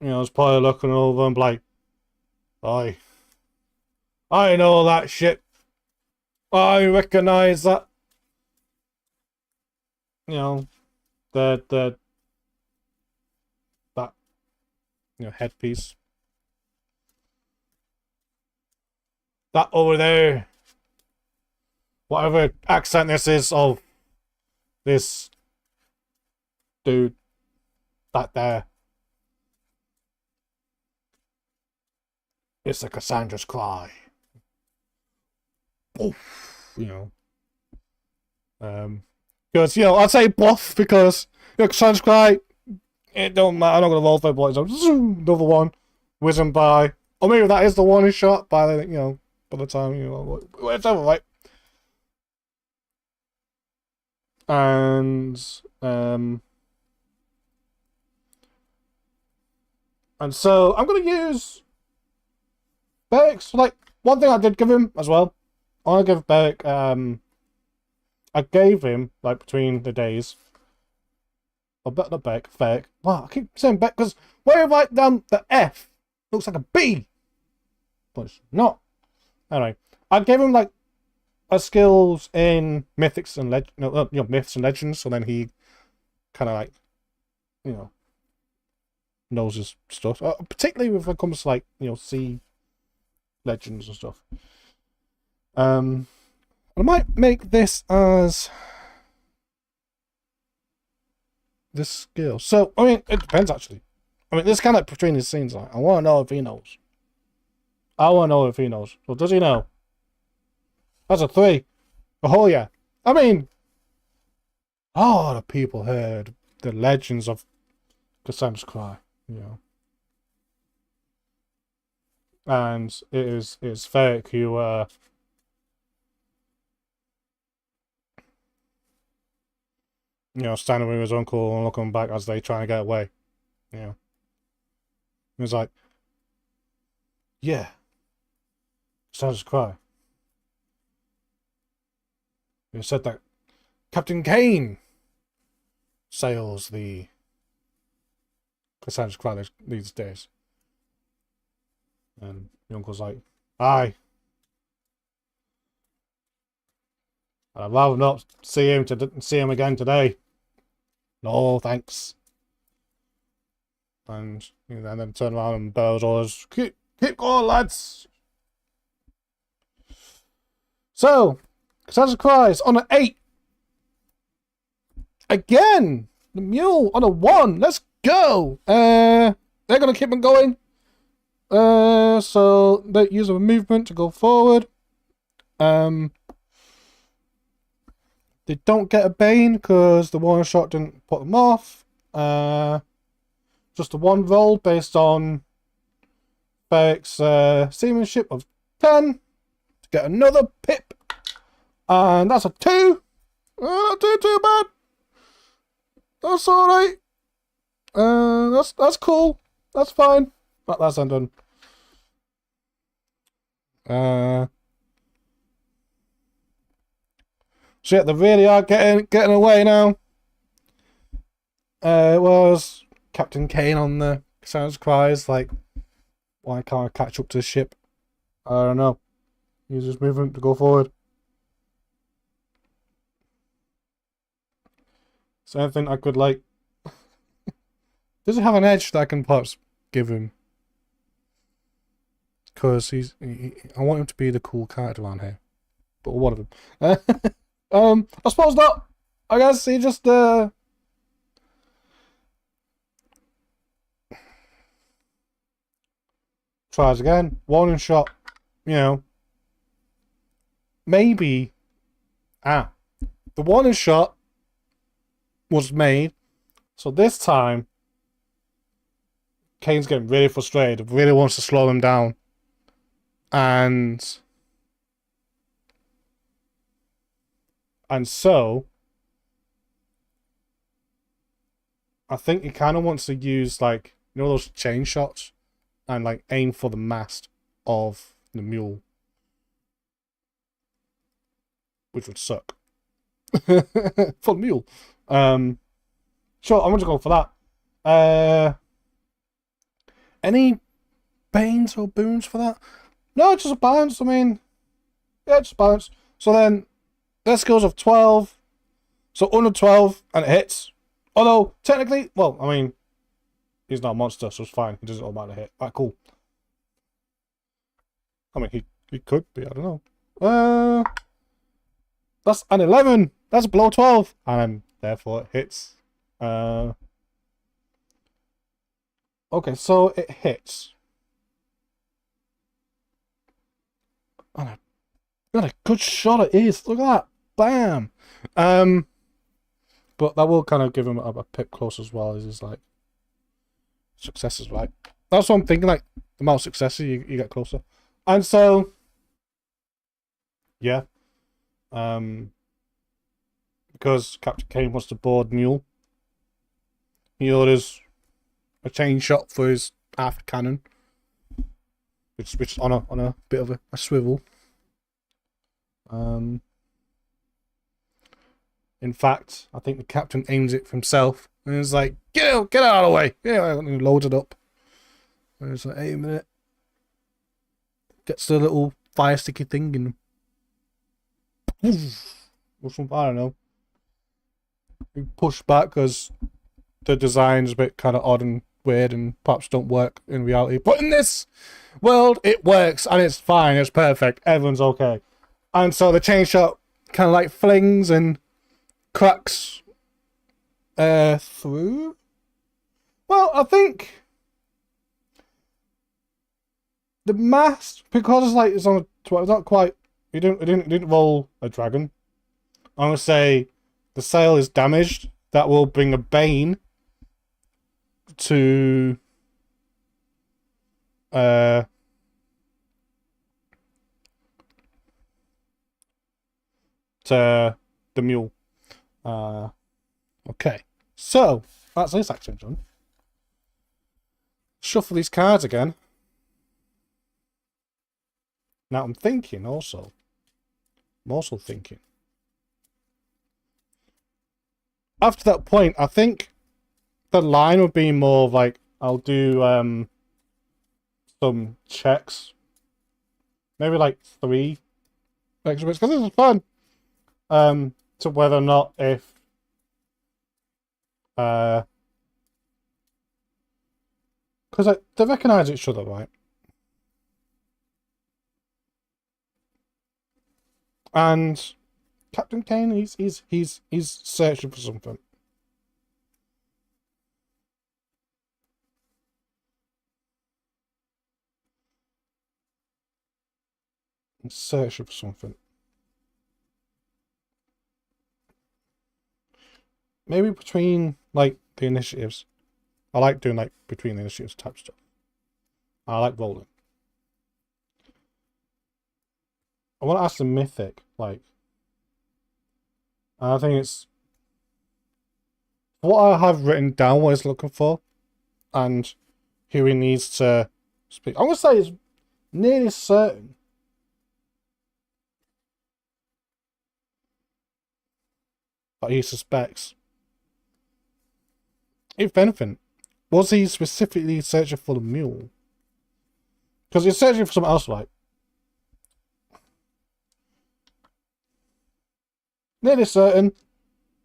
S1: know, I was probably looking over and like, I know that shit. I recognize that. You know, that you know, headpiece. That over there. Whatever accent this is of this dude. That there. It's the Cassandra's cry. Oof, you know. Because, you know, I'd say buff because, you know, Cassandra's cry, it don't matter, I'm not going to roll for it, so another one, whizzing by. Or maybe that is the one he shot by the, you know, by the time, you know, whatever, right? And so I'm going to use Ferrick's, like, one thing I did give him as well. I want to give Ferrick, I gave him, like, between the days, or not Ferrick. Wow, I keep saying Beck, because when I write down the F, it looks like a B. But it's not. Anyway, I gave him, like, a skills in mythics and myths and legends, so then he kind of, like, you know, knows his stuff. Particularly when it comes to, like, you know, sea legends and stuff. I might make this as this skill. So, I mean, it depends, actually. I mean, this kind of between his scenes, like, I want to know if he knows. I want to know if he knows. Well, does he know? That's a 3. Oh, yeah. I mean, a lot of people heard the legends of Cassandra's Cry, you know. And it's Ferrick who, you know, standing with his uncle and looking back as they try to get away. You know. He was like, yeah. Cassandra's Cry. He said that Captain Kane sails the Cassandra's Cry these days. And the uncle's like, aye. I'd rather not see him again today. No, thanks. And you know, then turn around and bells orders. Keep going, lads. So, Cassandra's Cries on an 8. Again, the mule on a 1. Let's go. They're gonna keep on going. So they use a movement to go forward. They don't get a Bane because the one shot didn't put them off. Just a 1 roll based on Ferrick's seamanship of 10 to get another pip. And that's a 2. Not too bad. That's alright. That's cool. That's fine. That's undone. So yeah, they really are getting away now. It was Captain Kane on the Cassandra's Cries, like, why can't I catch up to the ship? I don't know. Use his movement to go forward. So anything I could, like... Does it have an edge that I can perhaps give him? because I want him to be the cool character around here. But one of them. I suppose not. I guess he just tries again. Warning shot. You know. Maybe. The warning shot was made. So this time, Kane's getting really frustrated. Really wants to slow him down. And so, I think he kind of wants to use, like, you know, those chain shots and, like, aim for the mast of the mule. Which would suck. For the mule. Sure, I'm going to go for that. Any banes or boons for that? No, just a balance. I mean, yeah, just balance. So then, their skills of 12. So under 12, and it hits. Although, technically, well, I mean, he's not a monster, so it's fine. He doesn't automatically hit. Alright, cool. I mean, he could be, I don't know. That's an 11. That's below 12. And therefore, it hits. Okay, so it hits. And a good shot it is. Look at that. Bam. But that will kind of give him a pick close as well as his, like, successes, right? That's what I'm thinking, like, the amount of successes you get closer. And so, yeah. Because Captain Kane wants to board Mule, he orders a chain shot for his aft cannon, which is on a bit of a swivel. In fact, I think the captain aims it for himself and is like, get out of the way. Yeah, and he loads it up. And it's like, aiming it. Gets the little fire sticky thing and or something, I don't know. You push back because the design's a bit kind of odd and weird and perhaps don't work in reality. But in this world, it works and it's fine. It's perfect. Everyone's okay. And so the chain shot kind of like flings and cracks through. Well, I think the mast, because it's on a 12, not quite. It didn't roll a dragon. I'm gonna say the sail is damaged. That will bring a bane to the mule. Okay, so that's this action done. Shuffle these cards again. Now I'm thinking also. I'm also thinking. After that point, I think the line would be more of like, I'll do some checks. Maybe like 3 extra bits, because this is fun. To whether or not if because they recognise each other, right? And Captain Kane, he's searching for something. He's searching for something. Maybe between like the initiatives. I like doing like between the initiatives type stuff. I like rolling. I want to ask the mythic, like, I think it's what I have written down what he's looking for and who he needs to speak. I'm gonna say it's nearly certain that he suspects. If anything, was he specifically searching for the mule? Because he's searching for something else, right? Nearly certain.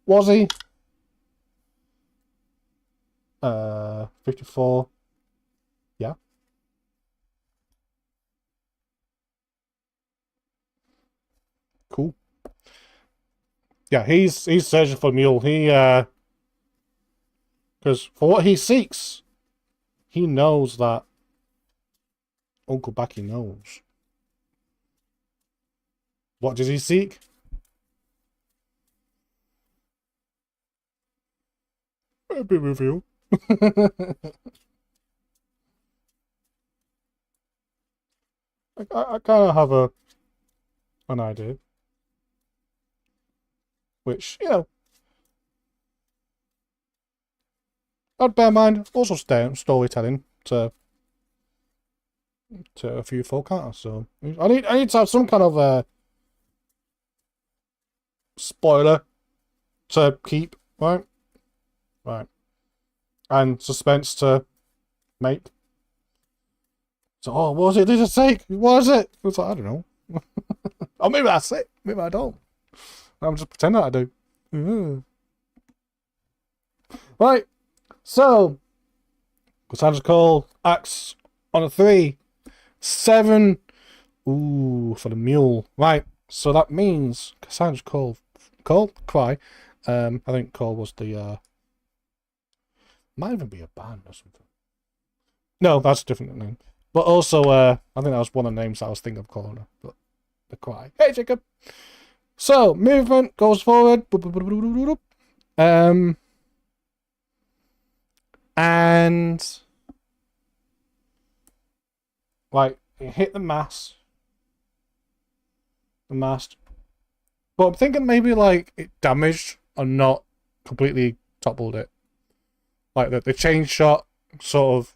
S1: Was he? 54. Yeah. Yeah, he's searching for a mule. Because for what he seeks, he knows that Uncle Becky knows. What does he seek? A bit reveal. I kind of have an idea, which, you know, I'd bear in mind also storytelling to a few folk, can't I? So I need to have some kind of spoiler to keep, right? Right. And suspense to make. So, oh, what was it? Did it say? What was it? It was like, I don't know. Or maybe that's it. Maybe I don't. I'm just pretending I do. Right. So, Cassandra's Call acts on a 3. 7. Ooh, for the mule. Right. So that means Cassandra's Call. Cry. I think Call was the might even be a band or something. No, that's a different name. But also, I think that was one of the names I was thinking of calling her. But the Cry. Hey, Jacob. So movement goes forward. And like it hit the mast. But I'm thinking maybe like it damaged or not completely toppled it. Like the chain shot sort of.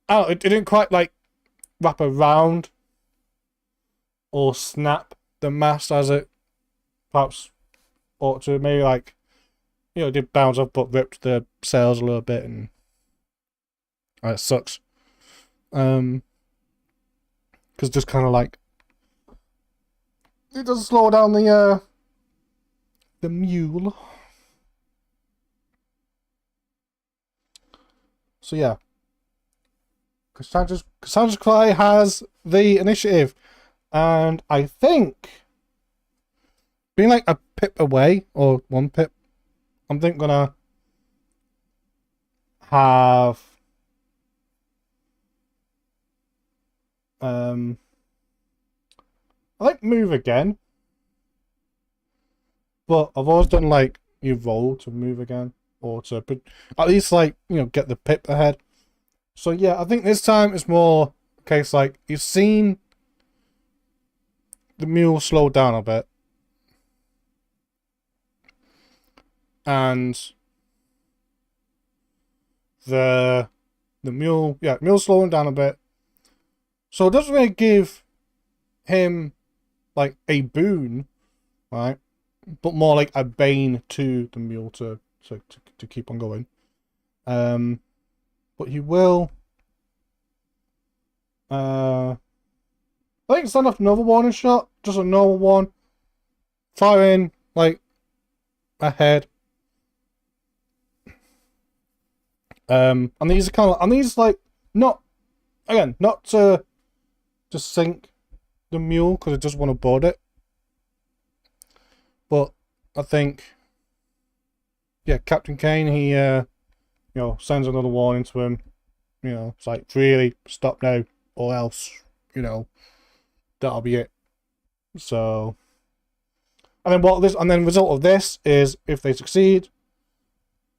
S1: Oh, it didn't quite like wrap around or snap the mast as it perhaps ought to. Maybe like, you know, it did bounce off but ripped the sails a little bit, and it sucks. Because just kind of like it doesn't slow down the mule. So yeah, Cassandra's Cry has the initiative, and I think being like a pip away or 1 pip, I'm think gonna have I like move again, but I've always done like you roll to move again or to at least like, you know, get the pip ahead. So yeah, I think this time it's more a case like you've seen the mule slow down a bit, and the mule slowing down a bit. So it doesn't really give him like a boon, right? But more like a bane to the mule to keep on going. But he will I think send off another warning shot, just a normal one. Firing like ahead. And these are kind of, and these like not to sink the mule because it doesn't want to board it. But I think, yeah, Captain Kane, he you know, sends another warning to him. You know, it's like, really stop now, or else, you know, that'll be it. So, and then result of this is if they succeed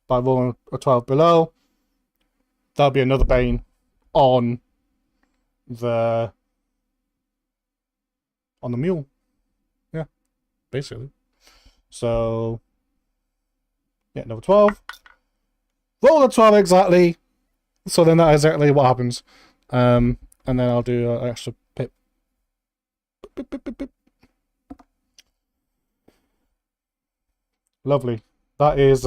S1: by rolling a 12 below, there'll be another bane on the mule. Yeah, basically. So yeah, number 12. Roll a 12 exactly. So then that's exactly what happens. And then I'll do an extra pip. Pip, pip, pip, pip. Lovely. That is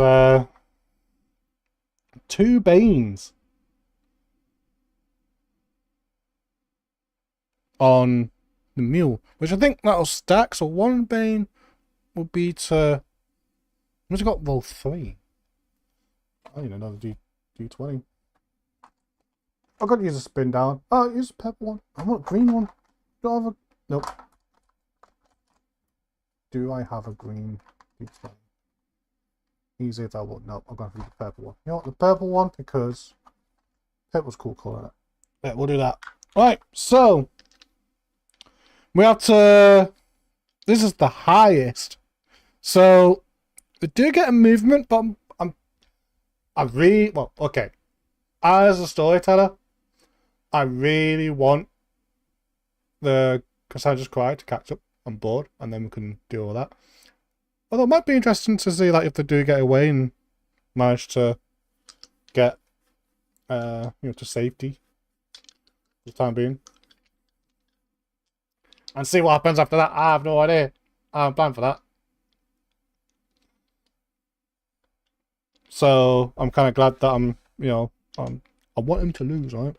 S1: 2 banes on the mule, which I think that'll stack. So 1 bane will be to. What's it got? Roll 3. I need another D20. I've got to use a spin down. Oh, use a purple one. I want a green one. Don't have a. Nope. do I have a green flame? Easy if I would. No, I'm going to use the purple one. You know what? The purple one, because purple's cool colour. Yeah, we'll do that. Right, so we have to. This is the highest. So we do get a movement, but I really okay. As a storyteller, I really want the Cassandra's Cry to catch up on board, and then we can do all that. Although it might be interesting to see like if they do get away and manage to get to safety for the time being. And see what happens after that. I have no idea. I haven't planned for that. So I'm kind of glad that I want him to lose, right?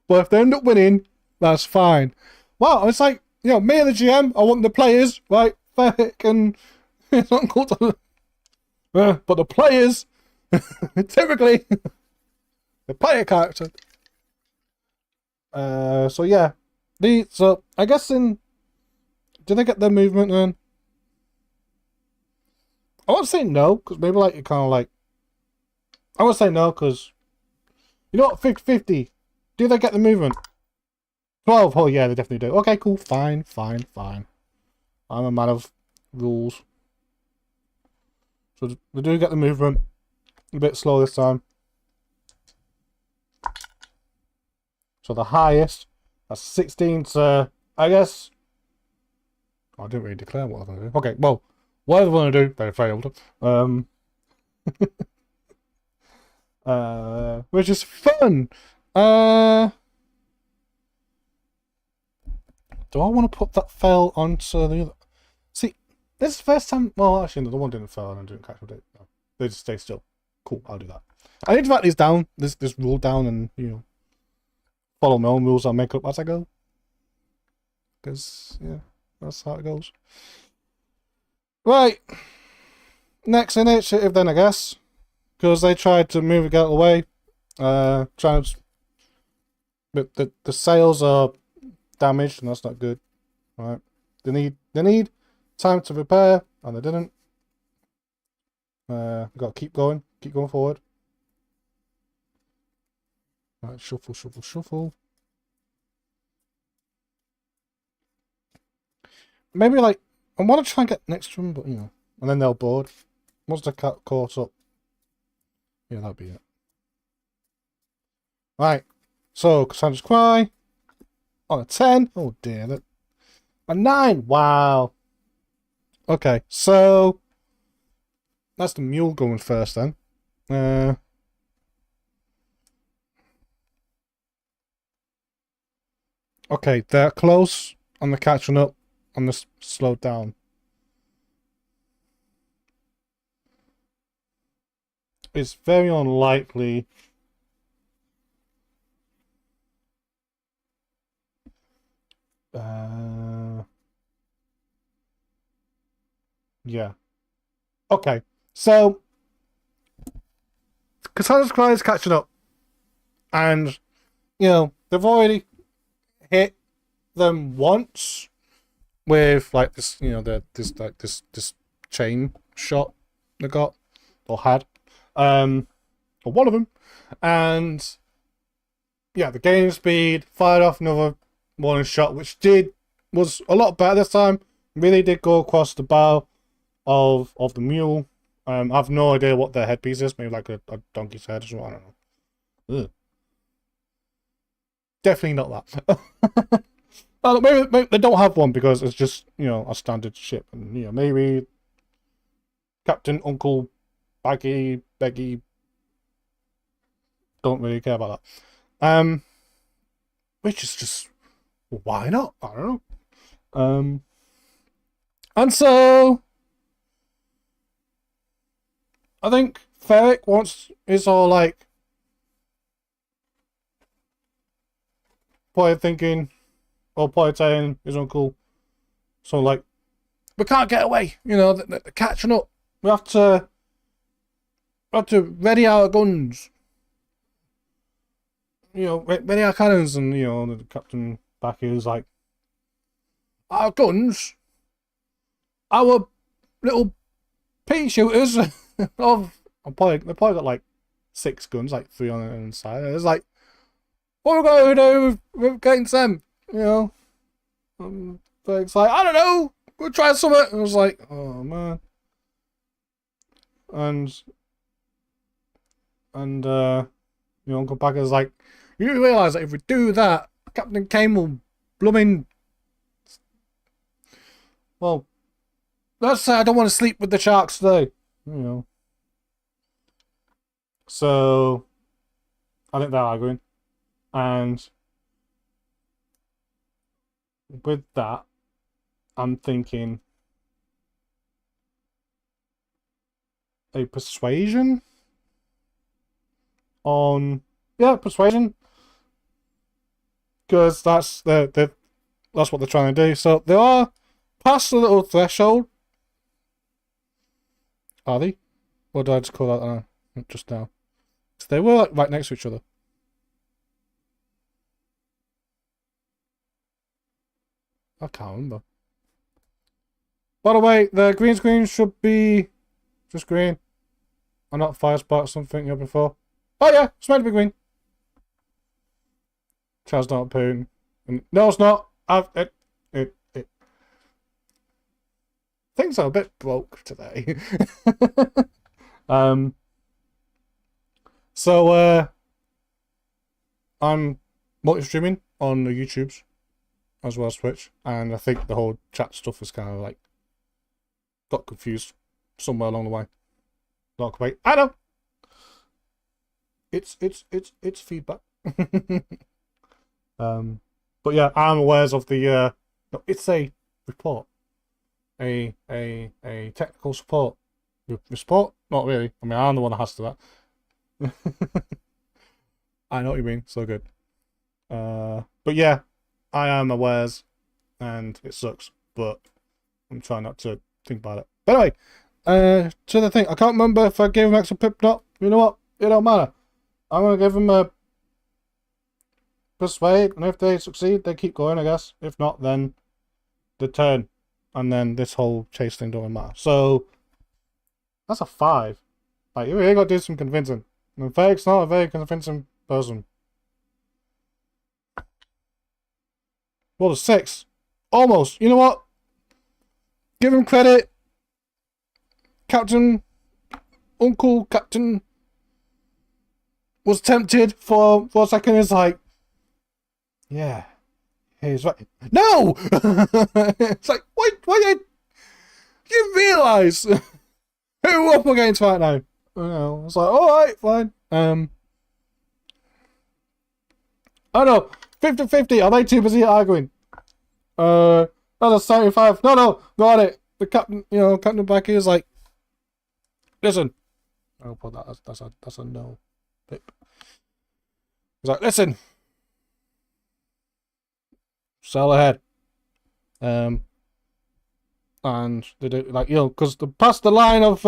S1: But if they end up winning, that's fine. Wow, it's like, me and the GM, I want the players, right? Ferrick and his uncle to... but the players, typically, the player character. So yeah. So I guess did they get their movement then? I want to say no, because maybe like it kind of like... I want to say no, because... You know what? 50-50. Do they get the movement? 12. Oh yeah, they definitely do. Okay, cool. Fine. I'm a man of rules. So they do get the movement. A bit slow this time. So the highest, that's 16 to, I guess... I didn't really declare what I was going to do. Okay, well, what I want to do, they failed. Which is fun. Do I want to put that fail onto the other? See, this is the first time. Well, actually, no, the one didn't fail and I didn't catch up. No, they just stay still. Cool, I'll do that. I need to write these down. This rule down, and follow my own rules. I'll make up as I go. Because yeah, that's how it goes. Right. Next initiative, then I guess, because they tried to move it out of the way. But the sails are damaged, and that's not good. Right? They need time to repair, and they didn't. Got to keep going forward. Right, shuffle. Maybe like I want to try and get next to them, but and then they'll board. Once they're caught up, yeah, that'll be it. Right, so Cassandra's Cry on a 10. Oh dear, a 9. Wow. Okay, so that's the mule going first then. Okay, they're close on the catching up, on the slowed down. It's very unlikely. Yeah. Okay, so Cassandra's Cry is catching up, and they've already hit them once with like this, this chain shot they got or had, or one of them, and yeah, the game speed fired off another warning shot, which was a lot better this time. Really did go across the bow of the mule. I have no idea what their headpiece is. Maybe like a donkey's head or something. I don't know. Ugh. Definitely not that. Maybe they don't have one because it's just a standard ship, and maybe Captain Uncle Baggy Beggy don't really care about that. Which is just why not? I don't know. And so I think Ferrick is all like probably thinking or probably telling his uncle, so like, we can't get away, they're catching up. We have to ready our guns. Ready our cannons, and, the Captain back here is like, our guns? our little pea shooters of they probably got like 6 guns, like 3 on the inside. It's like, what are we going to do with getting them? You know, Ferrick's like, I don't know. We'll try something. And I was like, oh man. And Uncle Packer's like, you realise that if we do that, Captain Kane will blooming. Well, let's say I don't want to sleep with the sharks today. You know. So I think they're arguing. And with that, I'm thinking a persuasion on, yeah, persuasion, because that's that's what they're trying to do. So they are past the little threshold. Are they? Or did I just call that just now? So they were like right next to each other. I can't remember. By the way, the green screen should be just green. And not fire spot or something you before. Oh yeah, it's meant to be green. Chad's not pooing. No, it's not. Things are a bit broke today. So I'm multi-streaming on the YouTubes as well as Twitch, and I think the whole chat stuff is kind of like got confused somewhere along the way. Not quite. I know. It's feedback. But yeah, I'm aware of the no, it's a report. A technical support. Support? Not really. I mean, I'm the one that has to that. I know what you mean. So good. But yeah, I am aware, and it sucks. But I'm trying not to think about it. But anyway, to the thing, I can't remember if I gave him extra pip not. You know what? It don't matter. I'm gonna give him a persuade, and if they succeed, they keep going, I guess. If not, then the turn, and then this whole chase thing don't matter. So that's a 5. Like, you really got to do some convincing. And Ferrick's not a very convincing person. Well, a 6. Almost. You know what? Give him credit. Uncle Captain was tempted for a second. It's like, yeah, he's right. No! It's like, why did you realise who we're up against right now? You know, it's like, alright, fine. I don't know, 50-50, are they too busy arguing? Another 75, no, got it. The captain, Captain back here is like, listen. I'll put that, that's a no. Pip. He's like, listen. Sell ahead. And they do, like, because they're past the line of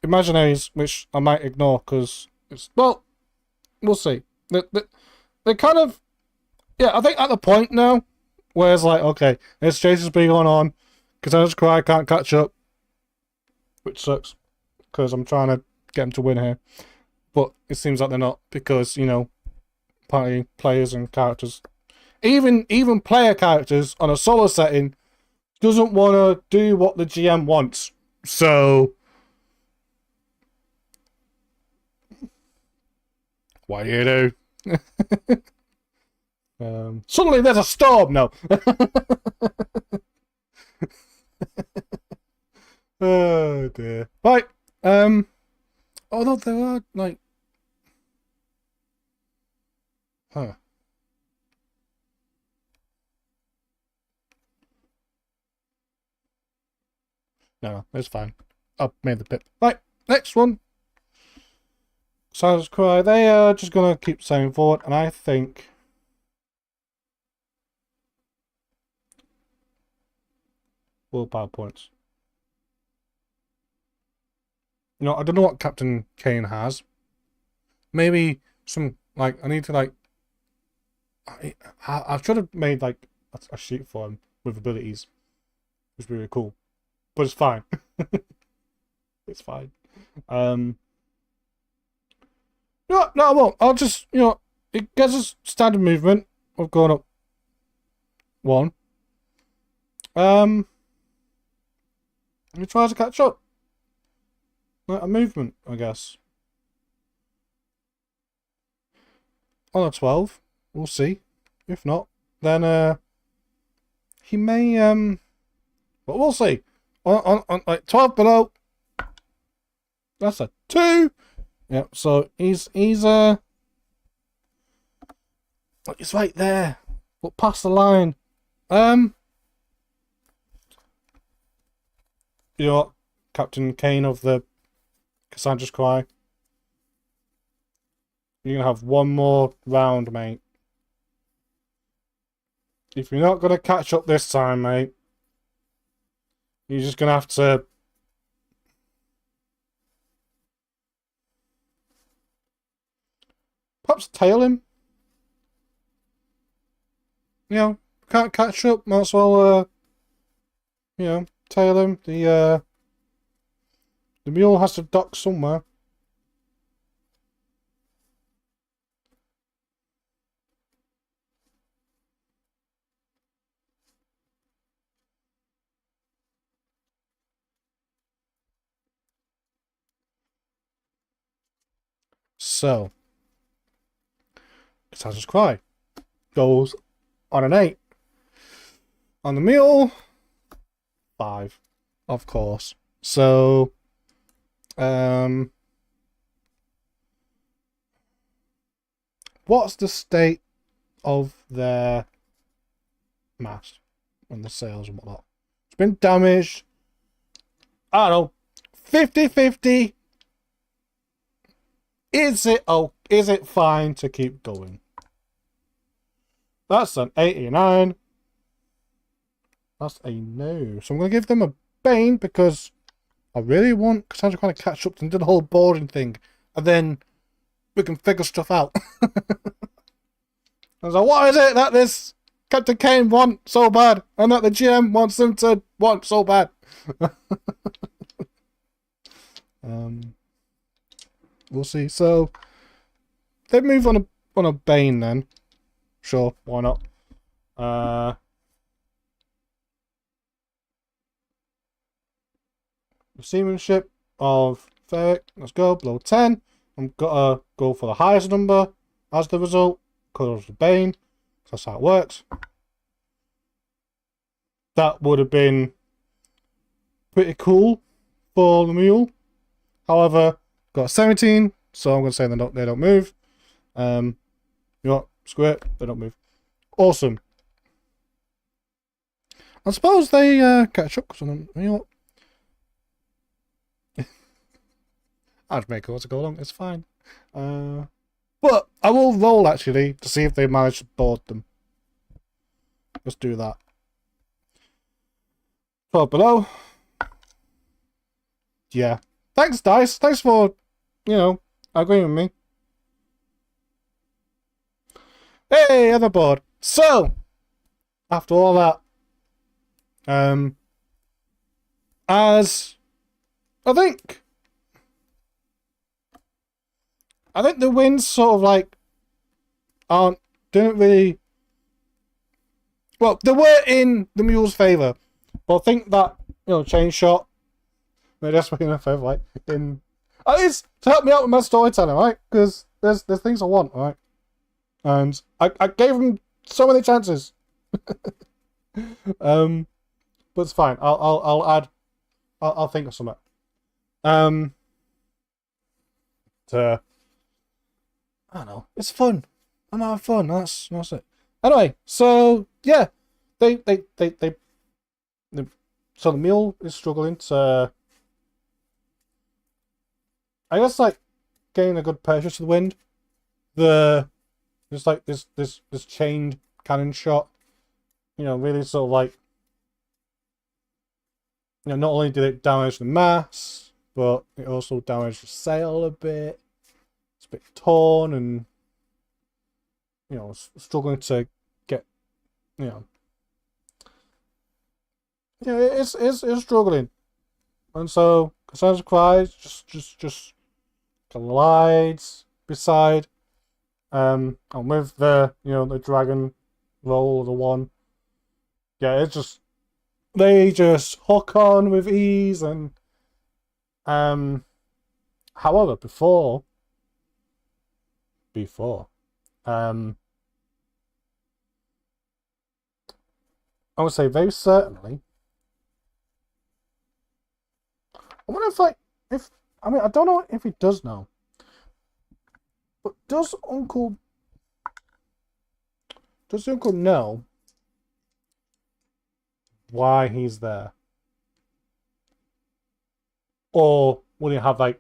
S1: imaginaries, which I might ignore, because it's, well, we'll see. They kind of, yeah, I think at the point now where it's like, okay, this chase has been going on, because I just cry, can't catch up, which sucks, because I'm trying to get them to win here. But it seems like they're not, because, party players and characters, even player characters on a solo setting, doesn't want to do what the GM wants. So what do you do? Suddenly there's a storm. No. Oh dear. Right. Although there are like, huh. No, it's fine. I've made the pip. Right, next one. Silence Cry. They are just gonna keep sailing forward, and I think willpower points. I don't know what Captain Kane has. Maybe some, like, I need to, like, I should have made like a sheet for him with abilities, which would be really cool. but it's fine. It's fine. No, I won't. I'll just, it gets us standard movement of going up 1. It tries to catch up. Like a movement, I guess. On a 12, we'll see. If not, then he may but we'll see. On like 12 below. That's a 2. Yep, so he's right there. But past the line. Captain Kane of the Cassandra's Cry. You're gonna have one more round, mate. If you're not gonna catch up this time, mate, you're just gonna have to perhaps tail him. Can't catch up, might as well tail him. The mule has to dock somewhere. So, Cassandra's Cry goes on an 8. On the mule, 5, of course. So, what's the state of their mast and the sails and whatnot? It's been damaged. I don't know, 50-50. Is it fine to keep going? That's an 89. That's a no. So I'm going to give them a Bane because I really want Cassandra to kind of catch up and do the whole boarding thing. And then we can figure stuff out. I was like, what is it that this Captain Kane wants so bad? And that the GM wants them to want so bad? We'll see. So they move on a Bane then. Sure, why not? The seamanship of Ferrick. Let's go below 10. I'm gonna go for the highest number as the result because of the Bane. That's how it works. That would have been pretty cool for the mule. However, got 17, so I'm going to say they don't move. You know what? Screw it. They don't move. Awesome. I suppose they catch up because you know what? I'd make it to go along. It's fine. But I will roll actually to see if they manage to board them. Let's do that. 12 below. Yeah. Thanks, Dice. Thanks for, agreeing with me. Hey, other board. So, after all that, as I think the winds sort of like didn't really. Well, they were in the mule's favour, but I think that chain shot. That's in their favour, right? At least to help me out with my storytelling, right? Because there's things I want, right? And I gave them so many chances. But it's fine. I'll add. I'll think of something. I don't know. It's fun. I'm having fun. That's it. Anyway, so yeah, they so the mule is struggling to, I guess, like getting a good pressure to the wind. Just like this chained cannon shot, really sort of like, not only did it damage the mast, but it also damaged the sail a bit. It's a bit torn and, struggling to get, it's struggling. And so Cassandra's Cry just glides beside, and with the the dragon roll, the one, yeah, it's just they just hook on with ease. And however, before I would say very certainly. I wonder if I mean I don't know if he does know, but does the uncle know why he's there, or will he have like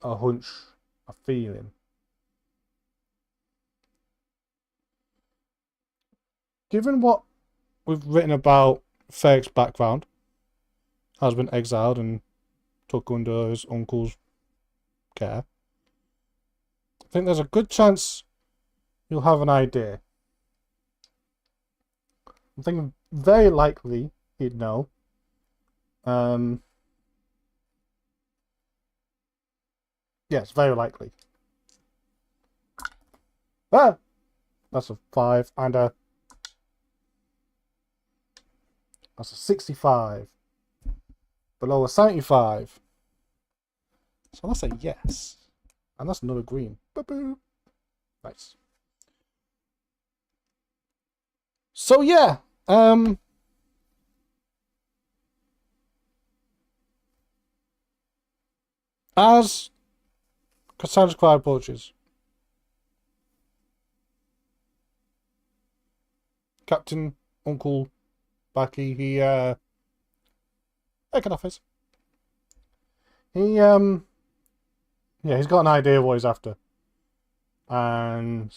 S1: a hunch, a feeling? Given what we've written about Ferrick's background, has been exiled and took under his uncle's care, I think there's a good chance you'll have an idea. I'm thinking very likely he'd know. Yes, very likely. Ah! That's a 5 and a... That's a 65. Below a 75. So that's a yes. And that's another green. Boop-boop. Nice. So yeah, as Cassandra's Cry approaches, Captain Uncle Backy, he taking office. He yeah, he's got an idea of what he's after. And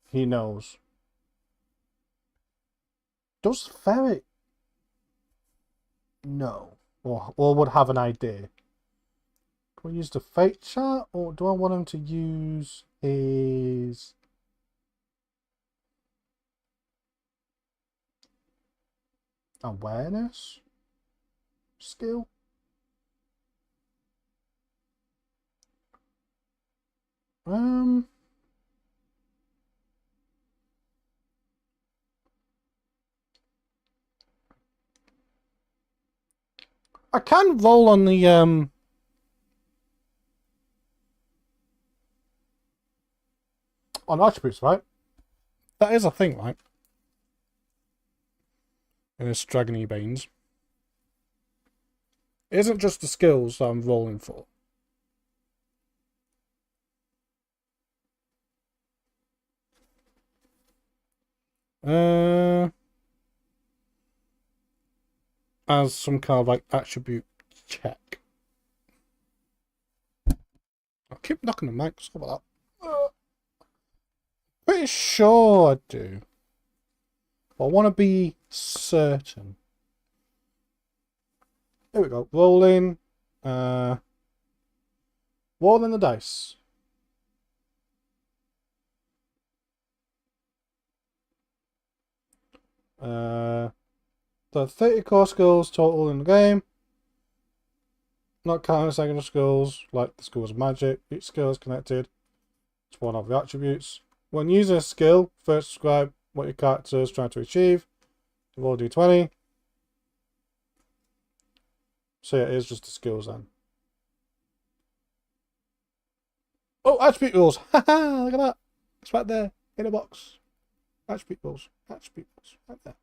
S1: he knows. Does Ferrick know? Or would have an idea? Do I use the fate chart, or do I want him to use his awareness skill? I can roll on the on attributes, right? That is a thing, right? In this Dragony Banes. It isn't just the skills that I'm rolling for. As some kind of like attribute check. I'll keep knocking the mic. Sorry about that. Pretty sure I do. But I want to be certain. Here we go. Rolling. Rolling the dice. The 30 core skills total in the game. Not counting secondary skills like the skills of magic. Each skill is connected to one of the attributes. When using a skill, first describe what your character is trying to achieve. Roll d20. So yeah, it is just the skills then. Oh, attribute rules! Haha, look at that. It's right there in a box. Attribute rules. Attribute rules. Right there.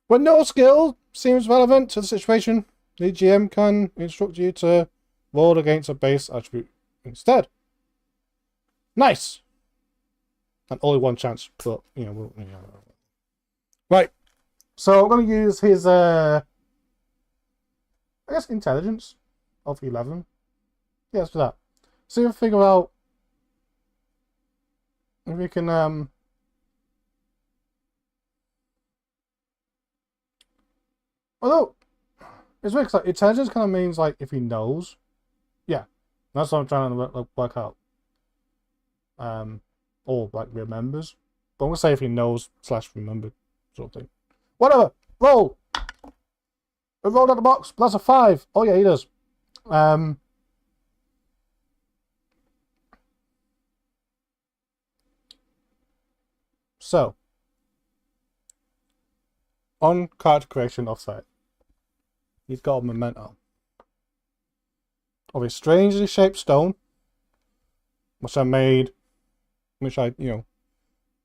S1: When no skill seems relevant to the situation, the GM can instruct you to roll against a base attribute instead. Nice! And only one chance, but, you know, Right. So I'm going to use his, I guess, intelligence of 11. Yeah, let's do that. See if we figure out if we can, although, it's weird, like, intelligence kind of means, like, if he knows. Yeah, that's what I'm trying to work out. Or, like, remembers. But I'm going to say if he knows / remembered, sort of thing. Whatever! Roll! I rolled out the box. That's a 5. Oh yeah, he does. So, on card creation offset, he's got a memento of a strangely shaped stone, which I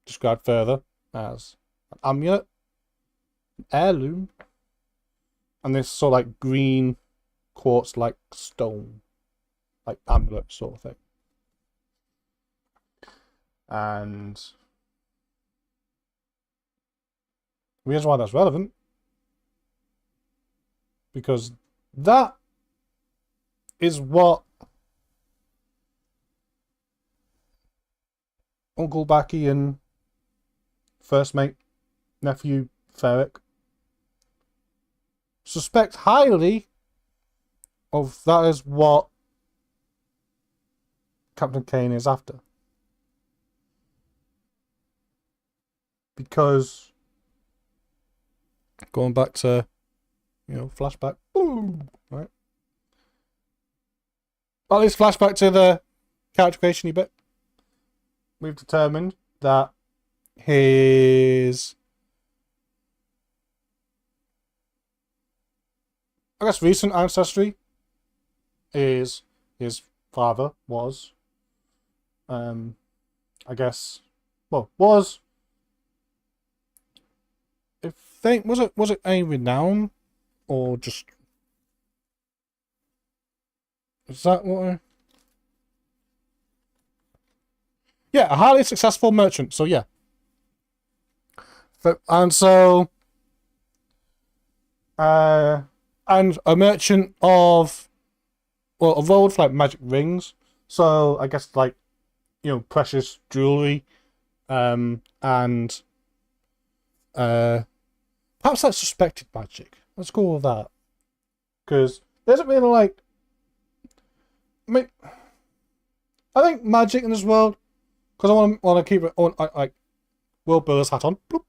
S1: described further as an amulet, an heirloom, and this sort of like green quartz-like stone, like amulet sort of thing. And the reason why that's relevant, because that is what Uncle Backy and first mate nephew Ferrick suspect highly of. That is what Captain Kane is after. Because going back to, flashback, boom, right? At least flashback to the character creation bit. We've determined that his, recent ancestry is his father was, was was it a renown, or just, is that what yeah, a highly successful merchant. So yeah, and a merchant of, a road for like magic rings. So I guess like, precious jewelry, and perhaps that's suspected magic. Let's go with that, because there's isn't really like. I think magic in this world, because I want to keep it on like world builder's hat on. Bloop.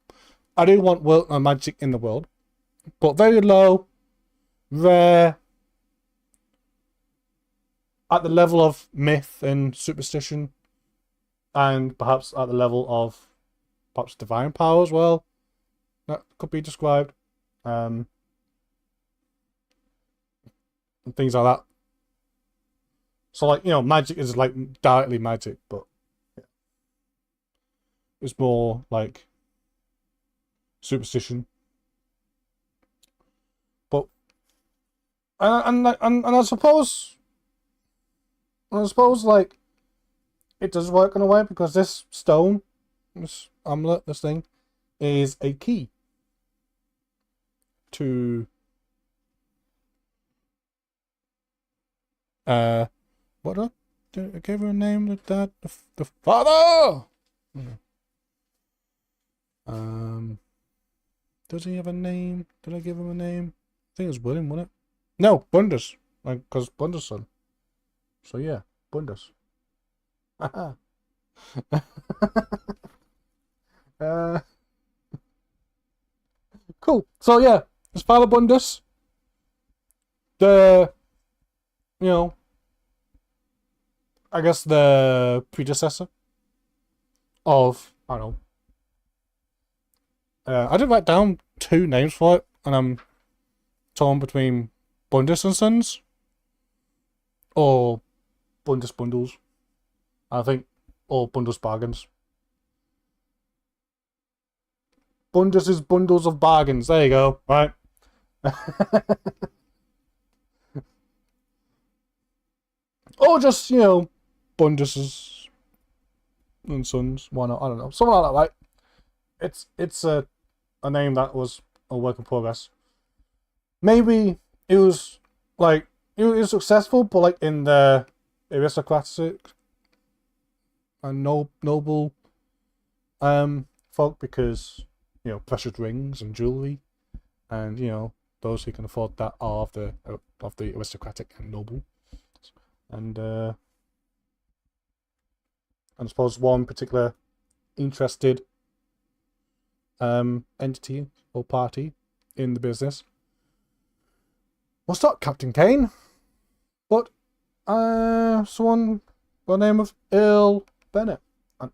S1: I do want magic in the world, but very low, rare, at the level of myth and superstition, and perhaps at the level of divine power as well. That could be described, and things like that. So like, magic is like directly magic, but it's more like superstition. But and I suppose like it does work in a way, because this stone, this amulet, this thing, is a key to what I gave her a name, the father. Does he have a name? Did I give him a name? I think it was William, wasn't it? No, Bundus, because Bundusson. So yeah, Bundus. Cool. So yeah, his father Bundus, the, I guess the predecessor of, I don't know. I did write down 2 names for it, and I'm torn between Bundus and Sons or Bundus Bundles. I think, or Bundus Bargains. Bundus's bundles of bargains. There you go. Right. Or just, Bundus's and Sons. Why not? I don't know. Something like that, right? It's a name that was a work in progress. Maybe it was like, it was successful, but like in the aristocratic and noble folk, because precious rings and jewelry, and those who can afford that are of the aristocratic and noble, and I suppose one particular interested entity or party in the business well, it's not Captain Kane, but someone by the name of Earl Bennett, and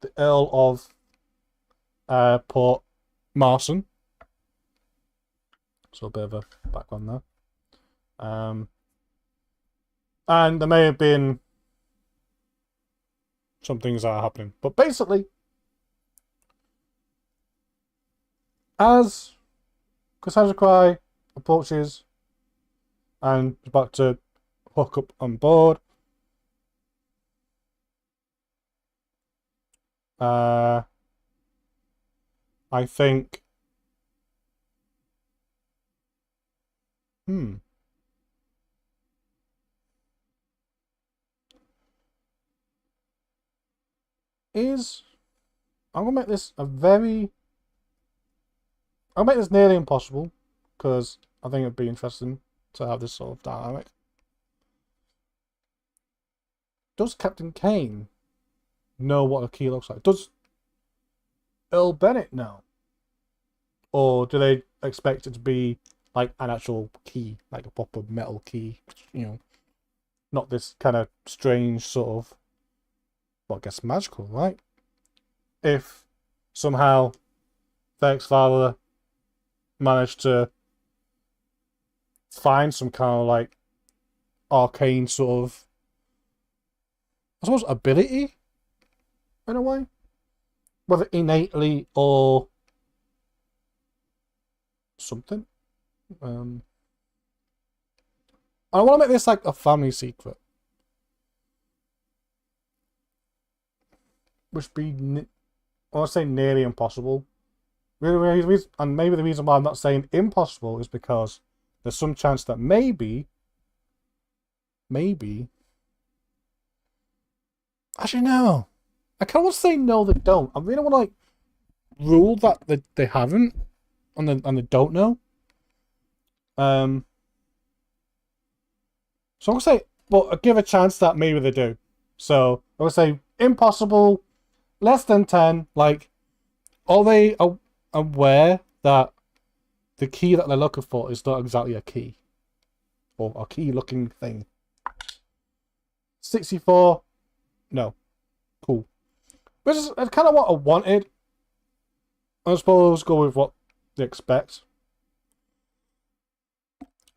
S1: the Earl of Port Marson. So a bit of a background there. And there may have been some things that are happening, but basically, as Cassandra Cry approaches and is about to hook up on board, I think I'm gonna make this I'll make this nearly impossible, because I think it'd be interesting to have this sort of dynamic. Does Captain Kane know what a key looks like? Does Earl Bennett know? Or do they expect it to be like an actual key, like a proper metal key, you know, not this kind of strange sort of, well, I guess magical, right? If somehow Ferrick's father managed to find some kind of like arcane sort of, I suppose, ability in a way, whether innately or something. I want to make this like a family secret, which be I want to say nearly impossible. Really, and maybe the reason why I'm not saying impossible is because there's some chance that maybe, actually no, I kind of want to say no, they don't. I really want to like rule that they haven't, and they don't know. So I'm gonna say, well, I give a chance that maybe they do. So I would say impossible, less than 10. Like, are they aware that the key that they're looking for is not exactly a key, or a key-looking thing? 64, no, cool. Which is kind of what I wanted. I suppose go with what they expect.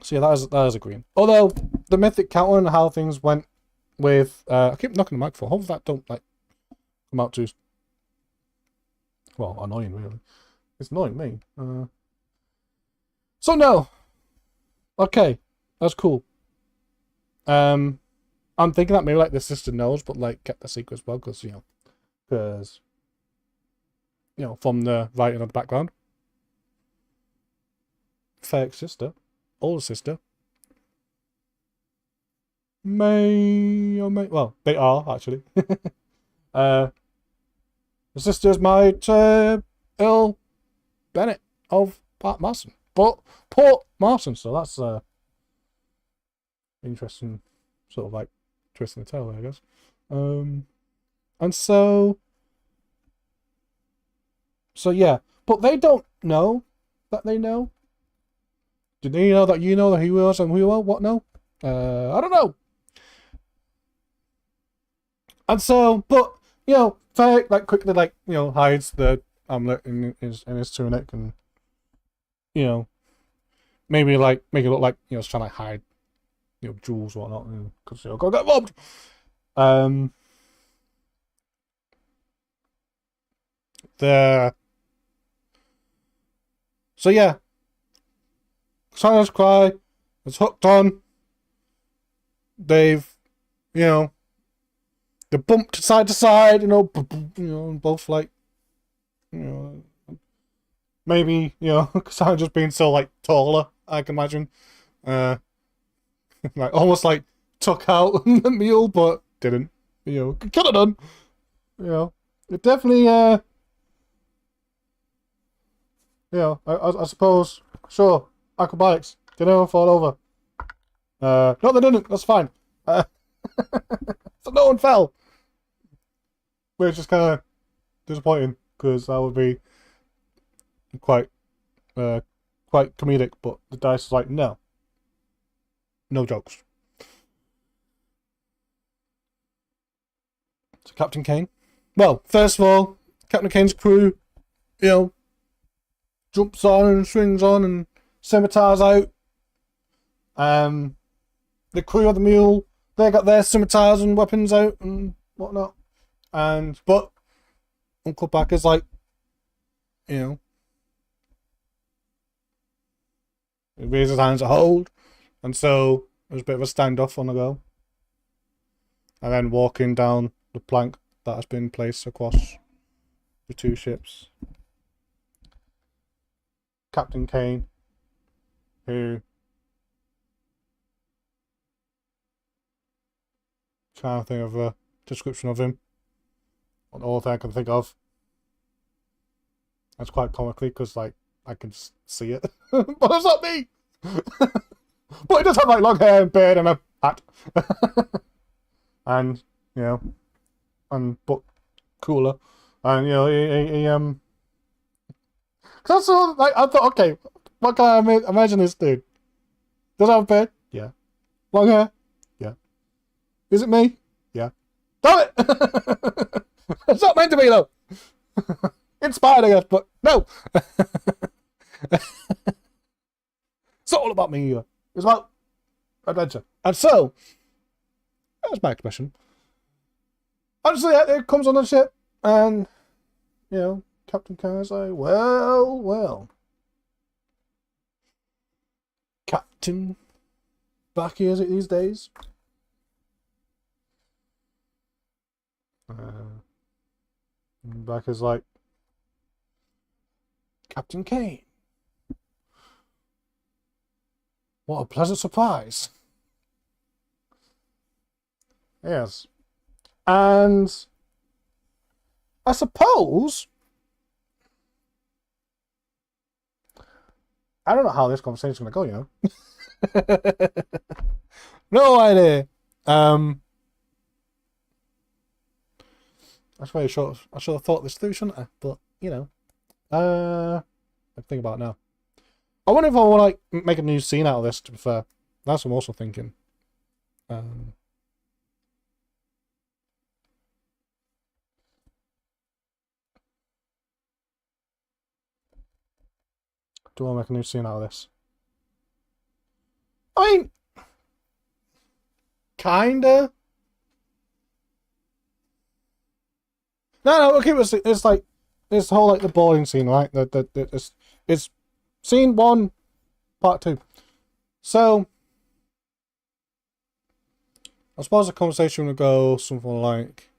S1: So yeah, that is agreeing. Although the mythic counter and how things went with I keep knocking the microphone. Hopefully that don't like come out too, well, annoying really. It's annoying me. So no. Okay, that's cool. I'm thinking that maybe like the sister knows, but like kept the secret as well, because from the writing of the background, Ferrick's sister, older sister, well, they are actually. The sister is married to Earl Bennett of Port Marson. So that's interesting sort of like twist in the tail, I guess. And so yeah, but they don't know that they know. Do they know that you know that he was and who you are? What? No, I don't know. And so, but Ferrick like quickly hides the amulet in his tunic, and maybe like make it look like he's trying to hide jewels or whatnot, because got get robbed. So yeah, Silence Cry is hooked on. They've they bumped side to side, both like maybe Cassandra just being so like taller, I can imagine, like almost like took out the mule, but didn't. Could have done. It definitely I suppose, sure, acrobatics, did anyone fall over? No, they didn't. That's fine. So no one fell, which is kind of disappointing, because that would be quite comedic. But the dice is like, no, No jokes. So Captain Kane. Well, first of all, Captain Kane's crew, jumps on and swings on and scimitars out. The crew of the mule, they got their scimitars and weapons out and whatnot. But Uncle Backer's like, he raises his hands to hold, and so there's a bit of a standoff on the go. And then walking down the plank that has been placed across the two ships, Captain Kane, who trying to think of a description of him. What the only thing I can think of. That's quite comically because I can see it, but it's not me. But he does have long hair and beard and a hat, and but cooler, and he Cause that's I thought, okay, what can I imagine this dude? Does he have a beard? Yeah. Long hair? Yeah. Is it me? Yeah. Damn it! It's not meant to be though. Inspired, I guess, but no. It's not all about me either. It's about adventure. And so, that's my expression. Honestly, it comes on the ship, and Captain Kane's like, well. Captain Backy, is it these days? Backy's like, Captain Kane. What a pleasant surprise. Yes. And I suppose I don't know how this conversation's gonna go, No idea. That's very short. I should have thought this through, shouldn't I? But I think about it now. I wonder if I want to make a new scene out of this. To be fair, that's what I'm also thinking. Do I want to make a new scene out of this? I mean, kinda. No. Okay, it's like this whole the boarding scene, right? It's scene 1, part 2. So I suppose the conversation would go something like,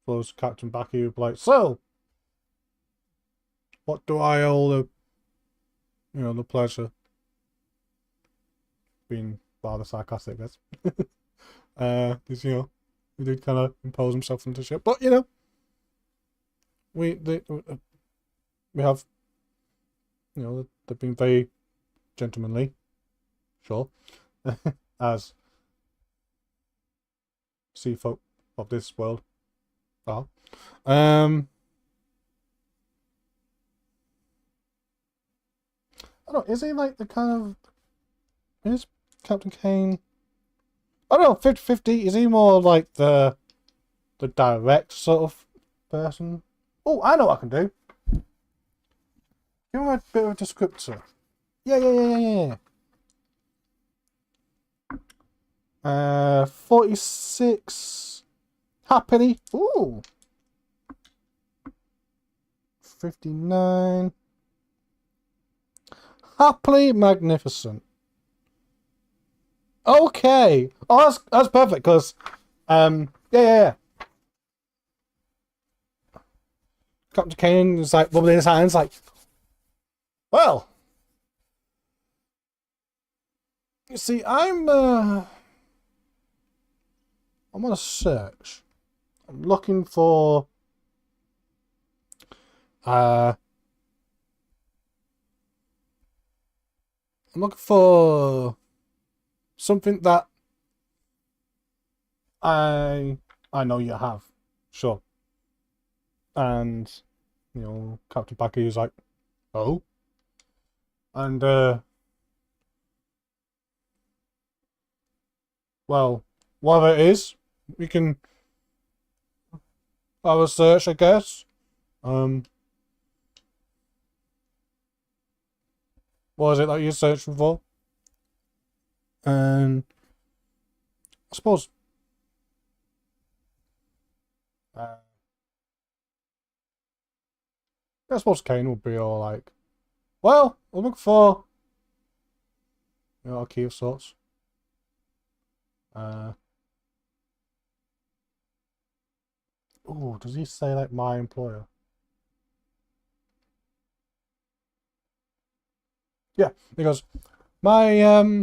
S1: suppose Captain Backy would be like, so what do I owe the pleasure? Being rather sarcastic, I guess. Because he did kind of impose himself into shit, but we have they've been very gentlemanly, sure, as sea folk of this world are. I don't know, is he like the kind of, is Captain Kane, I don't know, 50-50, is he more like the direct sort of person? Oh, I know what I can do. Give him a bit of a descriptor. Yeah. 46 happily. Ooh. 59 happily magnificent. Okay. Oh, that's perfect because yeah. Captain Kane is like rubbing his hands like, well, you see, I'm on a search. I'm looking for something that I know you have. sure. And, you know, Captain Packy was like, oh? And, well, whatever it is, we can have a search, I guess. What is it that you're searching for? And I suppose I suppose Kane would be all like, well, I'm looking for, you know, a key of sorts. Oh, does he say like my employer? Yeah, because my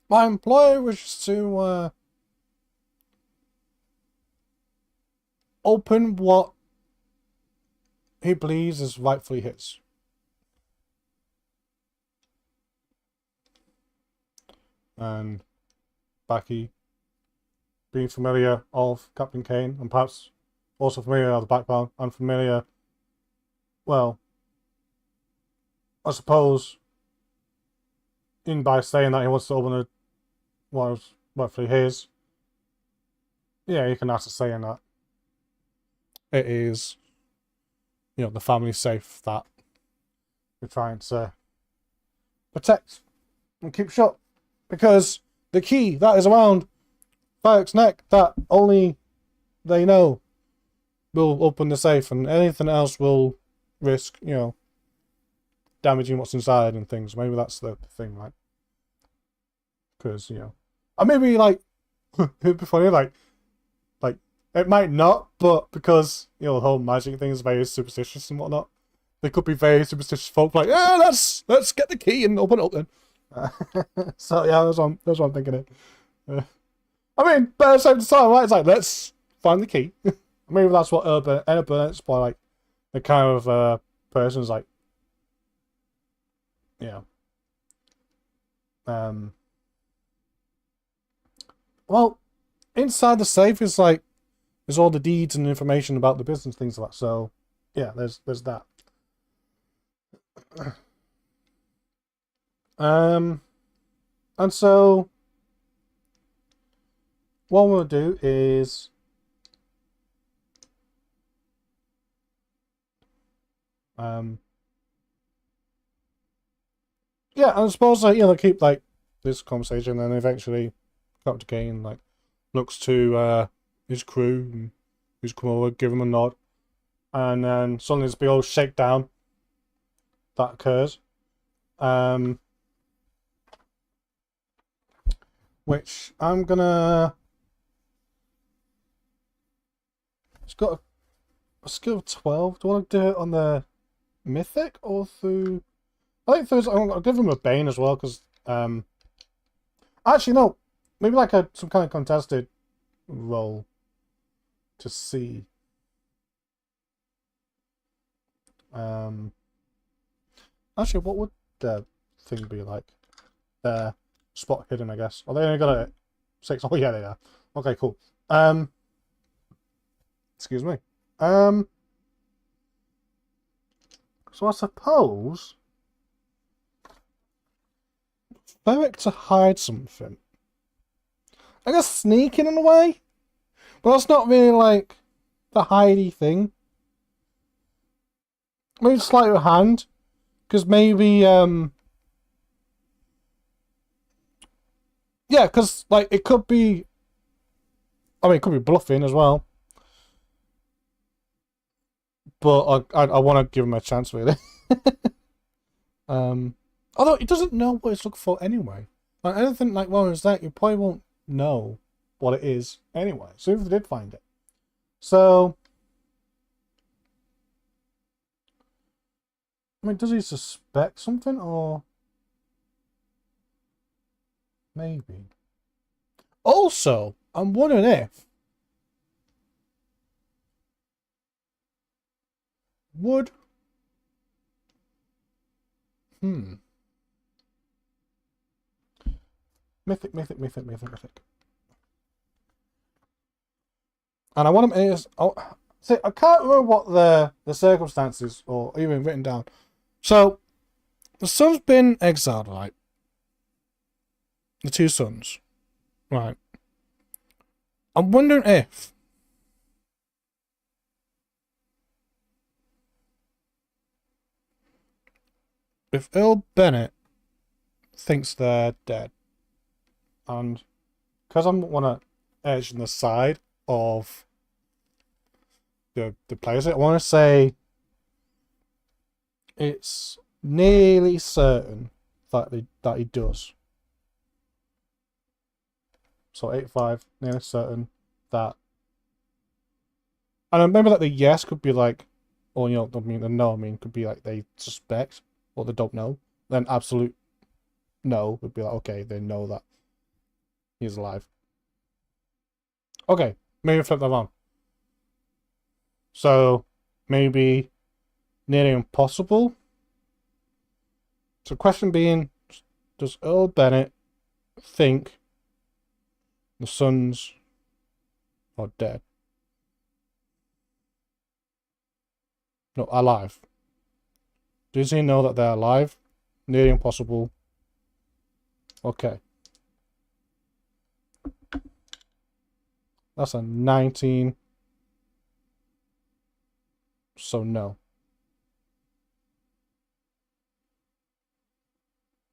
S1: my employer wishes to open what he believes is rightfully his. And Becky, being familiar of Captain Kane, and perhaps also familiar of the background, and familiar, well, I suppose, in by saying that he wants to open what was rightfully his, yeah, you can have to say in that it is, you know, the family safe that you're trying to protect and keep shut. Because the key that is around Ferrick's neck that only they know will open the safe, and anything else will risk, you know, damaging what's inside and things. Maybe that's the thing, like, because, you know, or maybe like it'd be funny, like it might not, but because, you know, the whole magic thing is very superstitious and whatnot, there could be very superstitious folk like, yeah, let's get the key and open it up then. So yeah, that's what I'm thinking of. I mean, but at the same time, right? It's like, let's find the key. Maybe that's what Anna Burnett's by, like, the kind of person's like, you know, well, inside the safe is like, there's all the deeds and information about the business, things like that. So yeah, there's that. And so what we'll do is yeah, I suppose, like, you know, keep like this conversation, and then eventually Captain Kane like looks to his crew and who's come over, give him a nod, and then suddenly this big old shakedown that occurs. Which I'm gonna. It's got a skill of 12. Do I want to do it on the mythic or through? I think through. I'll give him a Bane as well, because actually no, maybe like some kind of contested roll to see. Actually, what would the thing be like? Spot hidden, I guess. Oh, they only got it 6. Oh yeah, they are. Okay, cool. Excuse me. So I suppose Ferrick to hide something. I guess sneaking in a way, but that's not really like the hidey thing. Maybe sleight of hand, because maybe yeah, because like it could be. I mean, it could be bluffing as well. But I want to give him a chance, really. Although he doesn't know what he's looking for anyway. Like, anything like well as that, you probably won't know what it is anyway. So if they did find it, so I mean, does he suspect something, or maybe? Also, I'm wondering if would mythic. And I want him to... Oh, see, I can't remember what the circumstances, or even written down. So, the son's been exiled, right? The two sons. Right. I'm wondering if Earl Bennett thinks they're dead, and because I want to edge on the side of the players, I want to say it's nearly certain that he does. So 85, nearly certain that. And I remember that the yes could be like, or you know, I mean the no, I mean could be like they suspect or they don't know. Then absolute no would be like, okay, they know that he's alive. Okay, maybe flip that around. So maybe nearly impossible. So question being, does Earl Bennett think the sons are dead? No, alive. Does he know that they're alive? Nearly impossible. Okay. That's a 19. So no.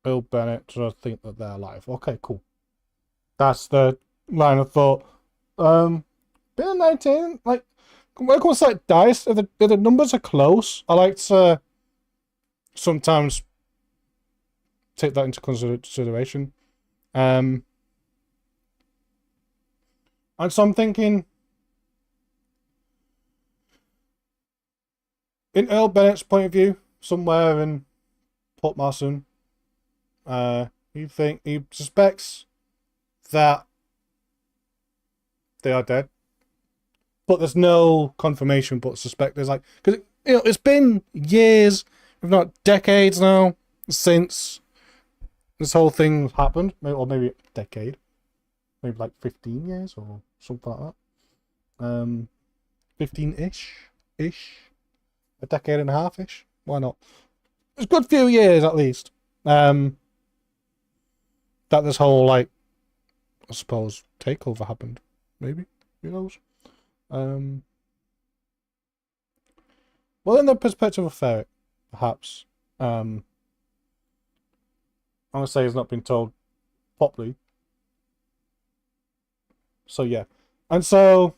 S1: Earl Bennett does think that they're alive. Okay, cool. That's the line of thought. Been a 19, like when it comes to like dice, if the numbers are close, I like to sometimes take that into consideration. And so I'm thinking, in Earl Bennett's point of view, somewhere in Port Marston, he suspects that they are dead, but there's no confirmation. But suspect there's like, because you know it's been years, if not decades now, since this whole thing happened, or maybe a decade, maybe like 15 years or something like that. 15-ish, a decade and a half-ish. Why not? It's a good few years at least. That this whole like, I suppose, takeover happened. Maybe, who knows? Well, in the perspective of Ferrick, perhaps. I'm gonna say he's not been told properly. So yeah, and so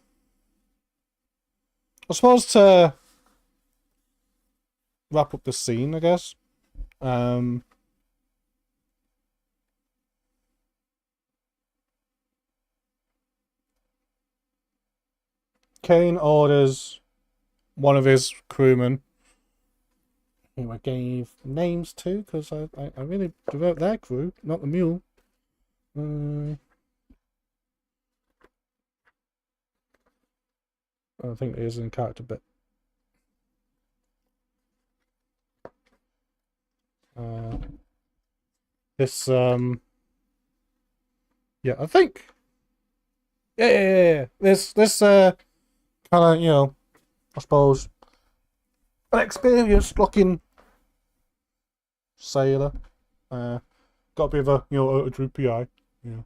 S1: I suppose to wrap up the scene, I guess. Kane orders one of his crewmen, who I gave names to because I really devote their crew, not the mule. I think it is in character bit. This yeah, I think yeah. This kind of, you know, I suppose an experienced looking sailor. Got a bit of a, you know, a droopy eye. Yeah.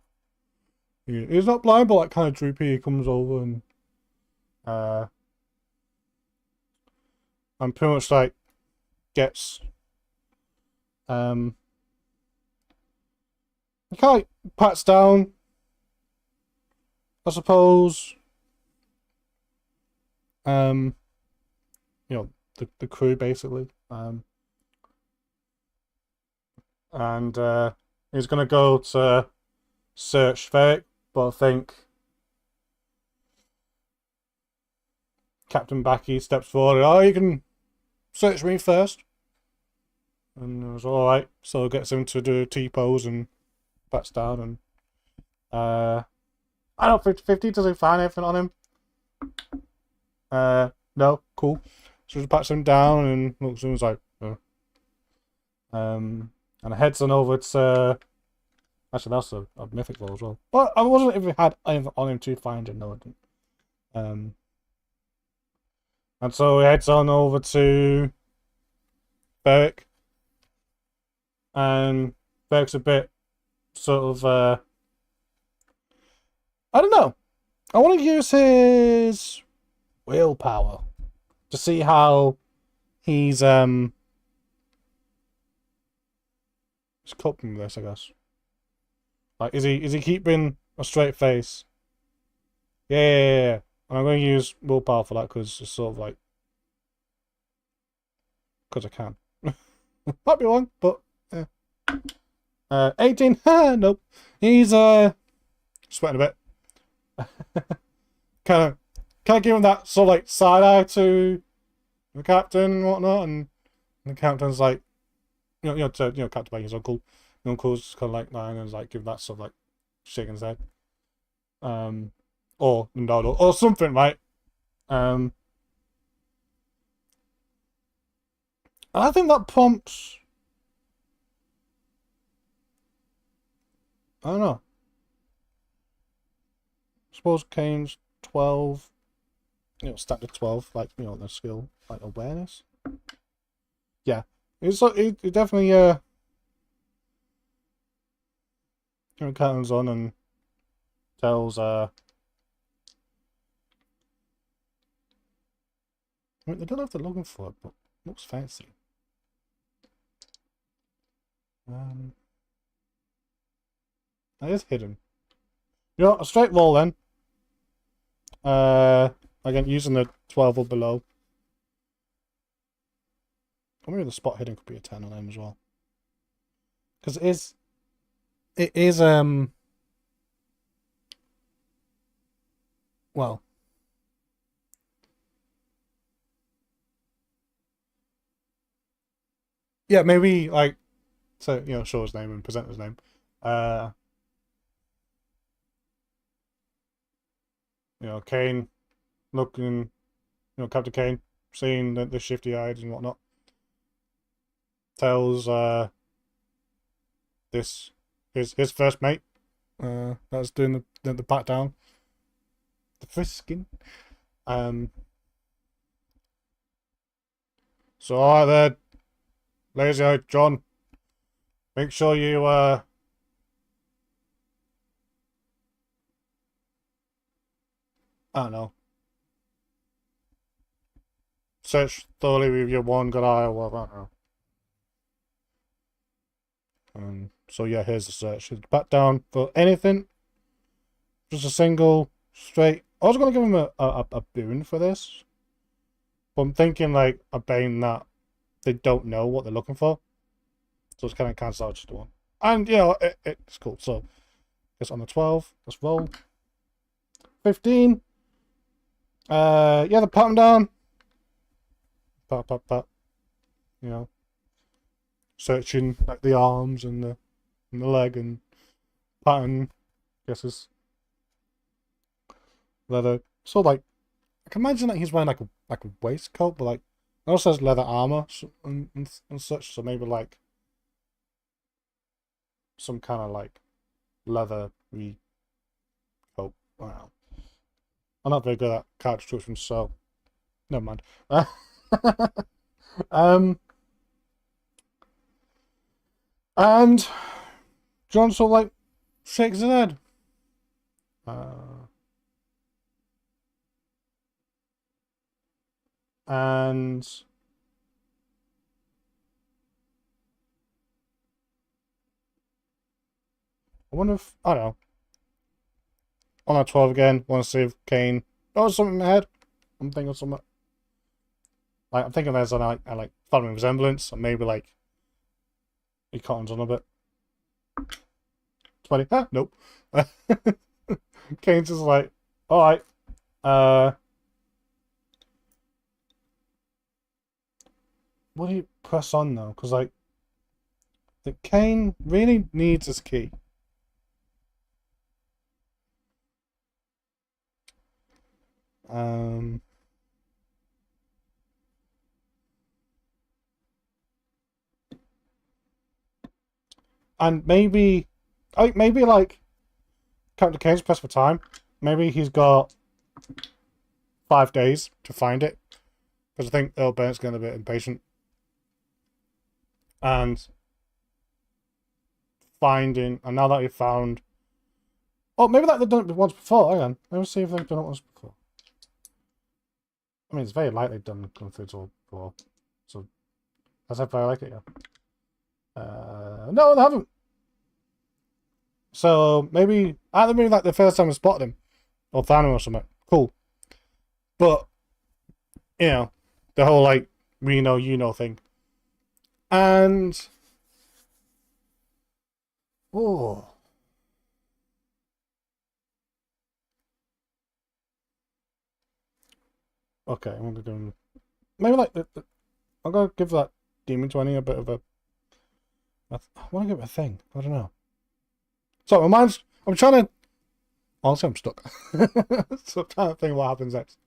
S1: He's not blind, but like kind of droopy. He comes over and pretty much like gets he kind of like pats down, I suppose, you know, the crew basically, and he's gonna go to search Ferrick, but I think Captain Backy steps forward. Oh, you can search me first. And it was alright. So gets him to do a T-pose and bats down. And I don't 50-50. Does he find anything on him? No. Cool. So he pats him down and looks at him and is like, oh. And heads on over to... Actually, that's a mythic role as well. But I wasn't if he had anything on him to find him. No, I didn't. And so he heads on over to Ferrick, and Ferrick's a bit sort of I don't know. I want to use his willpower to see how he's coping with this, I guess. Like, is he keeping a straight face? Yeah. And I'm going to use willpower for that because it's sort of like because I can. Might be wrong, but yeah. 18. Nope. He's sweating a bit. kind of give him that sort of like side eye to the captain and whatnot, and the captain's like, Captain Bacon's uncle. The uncle's kind of like lying and like giving that sort of like shaking his head, or no, or something, right? And I think that prompts. I don't know. I suppose Kane's 12, standard 12, like, the skill, like, awareness. Yeah. It's it definitely, Captain's on and tells, I mean, they don't have to log in for it, but it looks fancy. That is hidden. A straight roll then. Again, using the 12 or below. Or maybe the spot hidden could be a 10 on them as well. Because it is, well. Yeah, maybe, like, so, show his name and present his name. Kane looking, Captain Kane, seeing the shifty eyes and whatnot, tells this his first mate that's doing the pat down, the frisking. So alright there, lazy eyed John, make sure you I don't know, search thoroughly with your one good eye or whatever. I don't know. So yeah, here's the search. Back down for anything. Just a single straight. I was gonna give him a boon for this, but I'm thinking like a bane that they don't know what they're looking for, so it's kind of cancel out just one. And it's cool. So it's on the 12. Let's roll. 15. Yeah, they pat him down. Pat. Searching like the arms and the leg and patting. Guess his leather. So like, I can imagine that he's wearing like a waistcoat, but like it also has leather armor and such. So maybe like some kind of like leather coat. I don't know. I'm not very good at character descriptions, so never mind. And John sort of like shakes his head. And I wonder if, I don't know. On that 12 again, want to see if Kane. Oh, something in my head. I'm thinking of something. Like, I'm thinking there's a like family resemblance, or maybe like he cottons on a bit. 20. Nope. Kane's just like, alright. What do you press on though? Because like the Kane really needs his key. And maybe like Captain Kane's pressed for time. Maybe he's got 5 days to find it. Because I think Earl Bennett's getting a bit impatient. And finding, and now that you've found, oh, maybe that they've done it once before. Hang on, let me see if they've done it once before. I mean, it's very likely done going through it all before, so that's how I like it. Yeah. No, they haven't. So maybe either maybe like the first time we spotted him, or found him or something. Cool, but you know, the whole like we know you know thing, and oh. Okay, I'm gonna do maybe like I'm gonna give that Demon 20 a bit of a. I want to give it a thing. I don't know. So my mind's. I'm trying to. Honestly, I'm stuck. So I'm trying to think what happens next.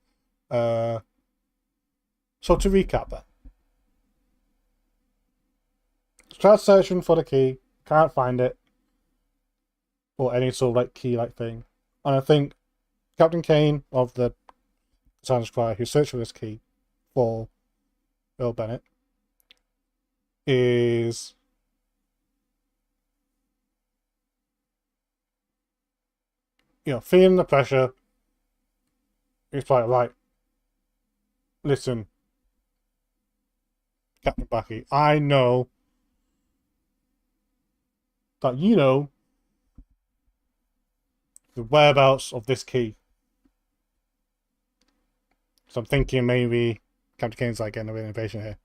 S1: So to recap, then. Start searching for the key. Can't find it. Or any sort of like key like thing. And I think Captain Kane of the Silence Cry, who searched for this key for Earl Bennett, is feeling the pressure. He's like, right, listen, Captain Backy, I know that you know the whereabouts of this key. So I'm thinking maybe Captain Kane's like getting a bit impatient here.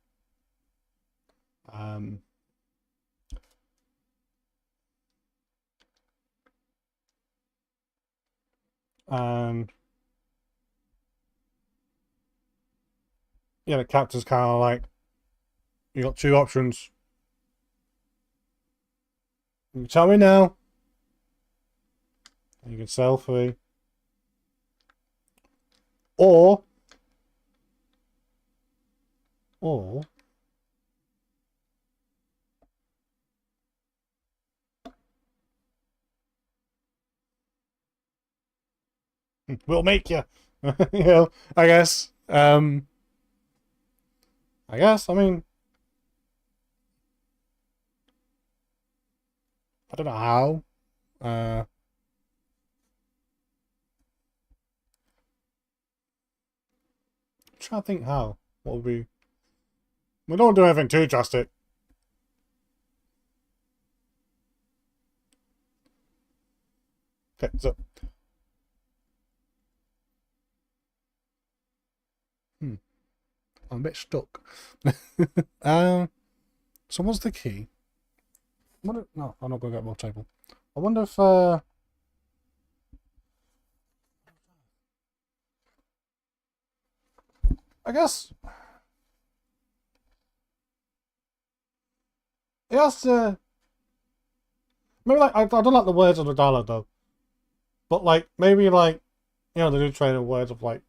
S1: And yeah, the captain's kind of like, you got 2 options. You can tell me now. You can sell free. Or we'll make you. You know, I guess. I mean, I don't know how. I'm trying to think how. What would be? We don't do anything too drastic. Okay, so. I'm a bit stuck. So what's the key? No, I'm not gonna get more table. I wonder if I guess it has to. Maybe like I don't like the words of the dialogue though, but like maybe like they do trade in words of like,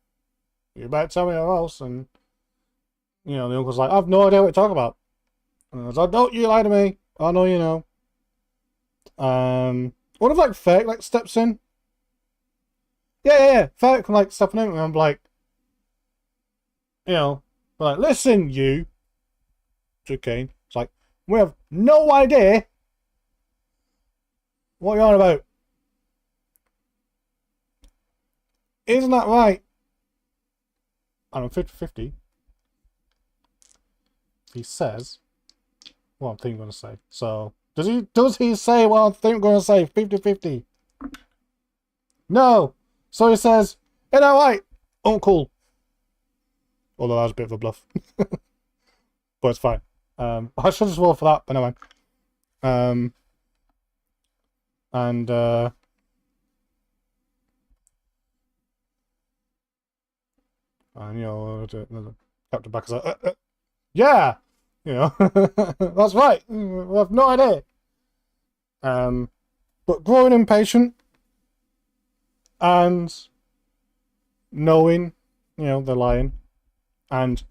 S1: you better tell me or else, and the uncle's like, I've no idea what you're talking about, and I was like, don't you lie to me, I know you know. What if like Ferrick like steps in? Yeah. Ferrick can like step in and I'm like, like, listen, you, to Kane. It's like, we have no idea what you're on about. Isn't that right? And I'm 50-50. He says what I'm thinking I'm going to say. So, does he say what I think I'm going to say? 50-50. No. So he says, ain't that right, Uncle? Although that was a bit of a bluff. But it's fine. I should just roll for that, but never mind. And Captain Backer's like, yeah, that's right. We have no idea. But growing impatient and knowing, they're lying, and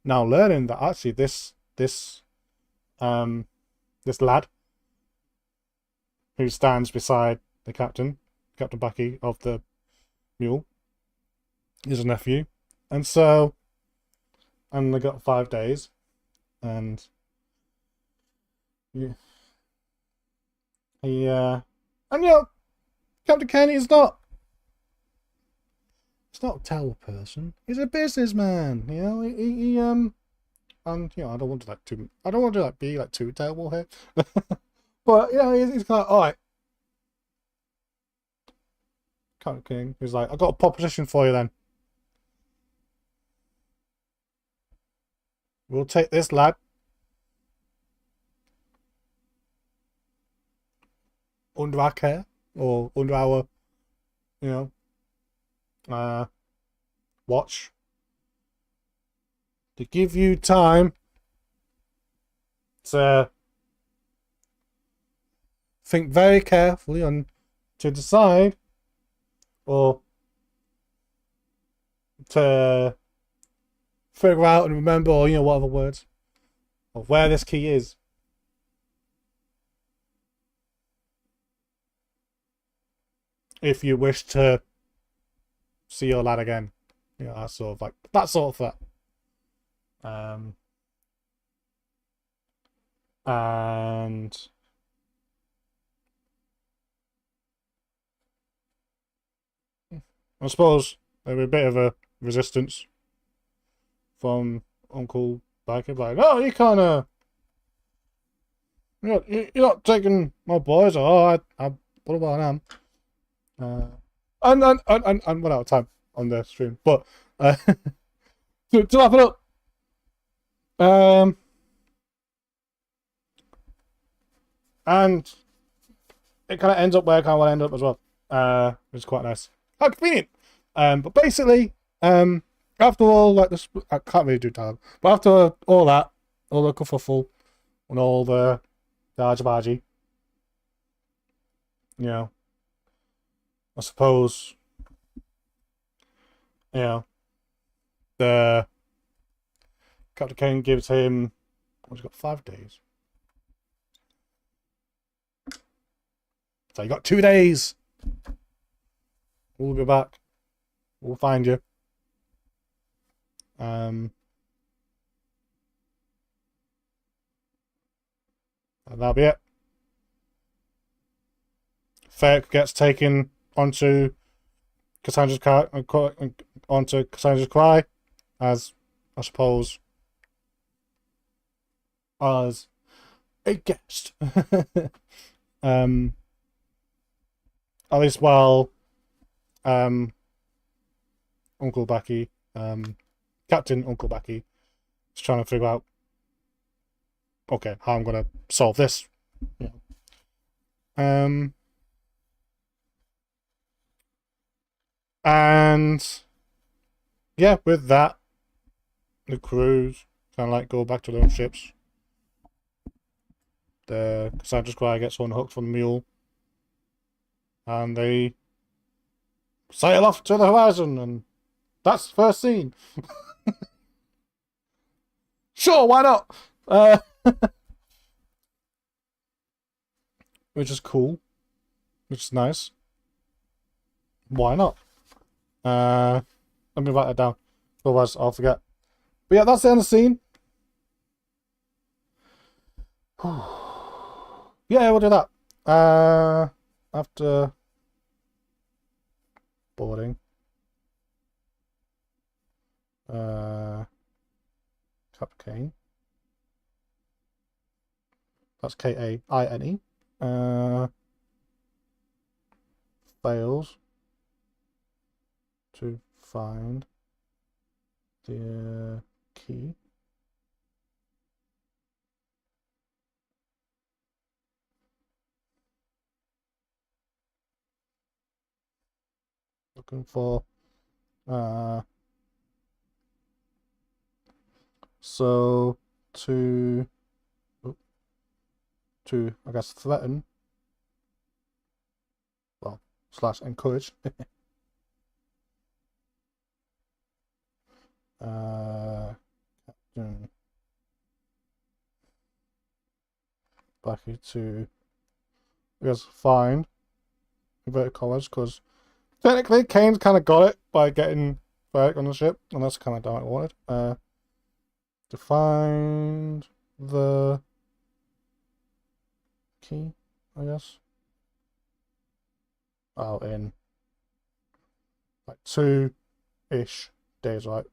S1: now learning that actually this lad who stands beside the Captain Backy of the mule, his nephew, and they got 5 days, and he, and Captain Kenny is not. He's not a terrible person. He's a businessman. And I don't want to be like too terrible here, but he's kind of all right. Captain King. He's like, I've got a proposition for you. Then we'll take this lad. Under our care, or under our, watch, to give you time to think very carefully on to decide, or to figure out and remember, or whatever words, of where this key is. If you wish to see your lad again, that sort of that. And I suppose there'll be a bit of a resistance from Uncle Biker, like, no, you can't. You're not taking my boys. I what about them? And run out of time on the stream, but to wrap it up, and it kind of ends up where I kind of want to end up as well, which is quite nice. How convenient. But basically, after all, like this, I can't really do time, but after all that, all the kerfuffle and all the argy-bargy, I suppose, the Captain King gives him, he's got 5 days. So you got 2 days. We'll be back. We'll find you. And that'll be it. Ferrick gets taken onto Cassandra's cry, as I suppose as a guest. At least while Uncle Becky, Captain Uncle Becky, is trying to figure out, okay, how I'm gonna solve this. And yeah, with that, the crews kind of like go back to their own ships. The Cassandra's Cry gets unhooked from the mule, and they sail off to the horizon, and that's the first scene. Sure, why not? Which is cool, which is nice. Why not? Let me write it down, otherwise I'll forget. But yeah, that's the end of the scene. Yeah, we'll do that. After boarding. Captain. That's Kaine. Fails to find the key. Looking for so to I guess threaten, well, / encourage Captain Blackie to, I guess, find inverted commas, because technically Kaine's kind of got it by getting Ferrick on the ship, and that's kind of what I wanted. To find the key, I guess. Oh, in like 2-ish days, right?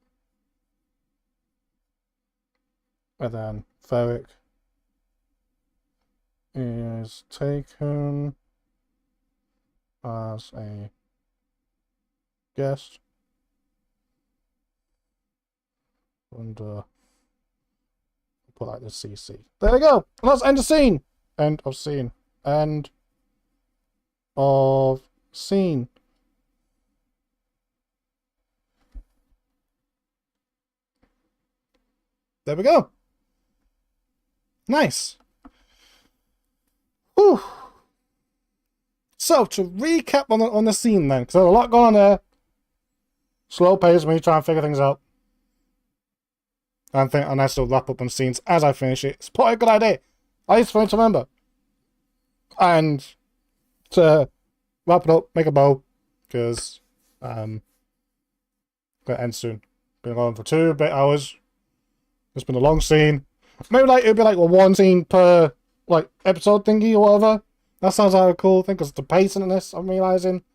S1: And then Ferrick is taken as a guest. And put like the CC. There we go. And that's end of scene. End of scene. End of scene. There we go. Nice. Whew. So to recap on the scene then, because there's a lot going on there. Slow pace, me trying to figure things out. And think a nice little wrap up on scenes as I finish it. It's probably a good idea. I used to remember. And to wrap it up, make a bow, because gonna end soon. Been on for 2 bit hours. It's been a long scene. Maybe like it'd be like one scene per like episode thingy or whatever. That sounds like a cool thing because the pacing in this, I'm realizing,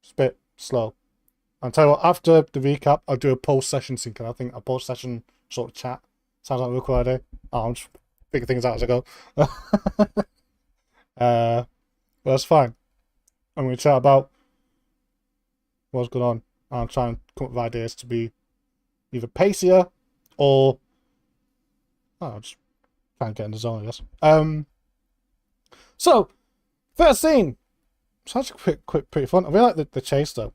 S1: it's a bit slow. I'll tell you what, after the recap, I'll do a post-session scene, because I think a post-session sort of chat sounds like a cool idea. I'm just figuring things out as I go. But that's fine. I'm going to chat about what's going on. I'm trying to come up with ideas to be either pacier or just try and get in the zone, I guess. So, first scene. It's actually pretty fun. I really like the chase though.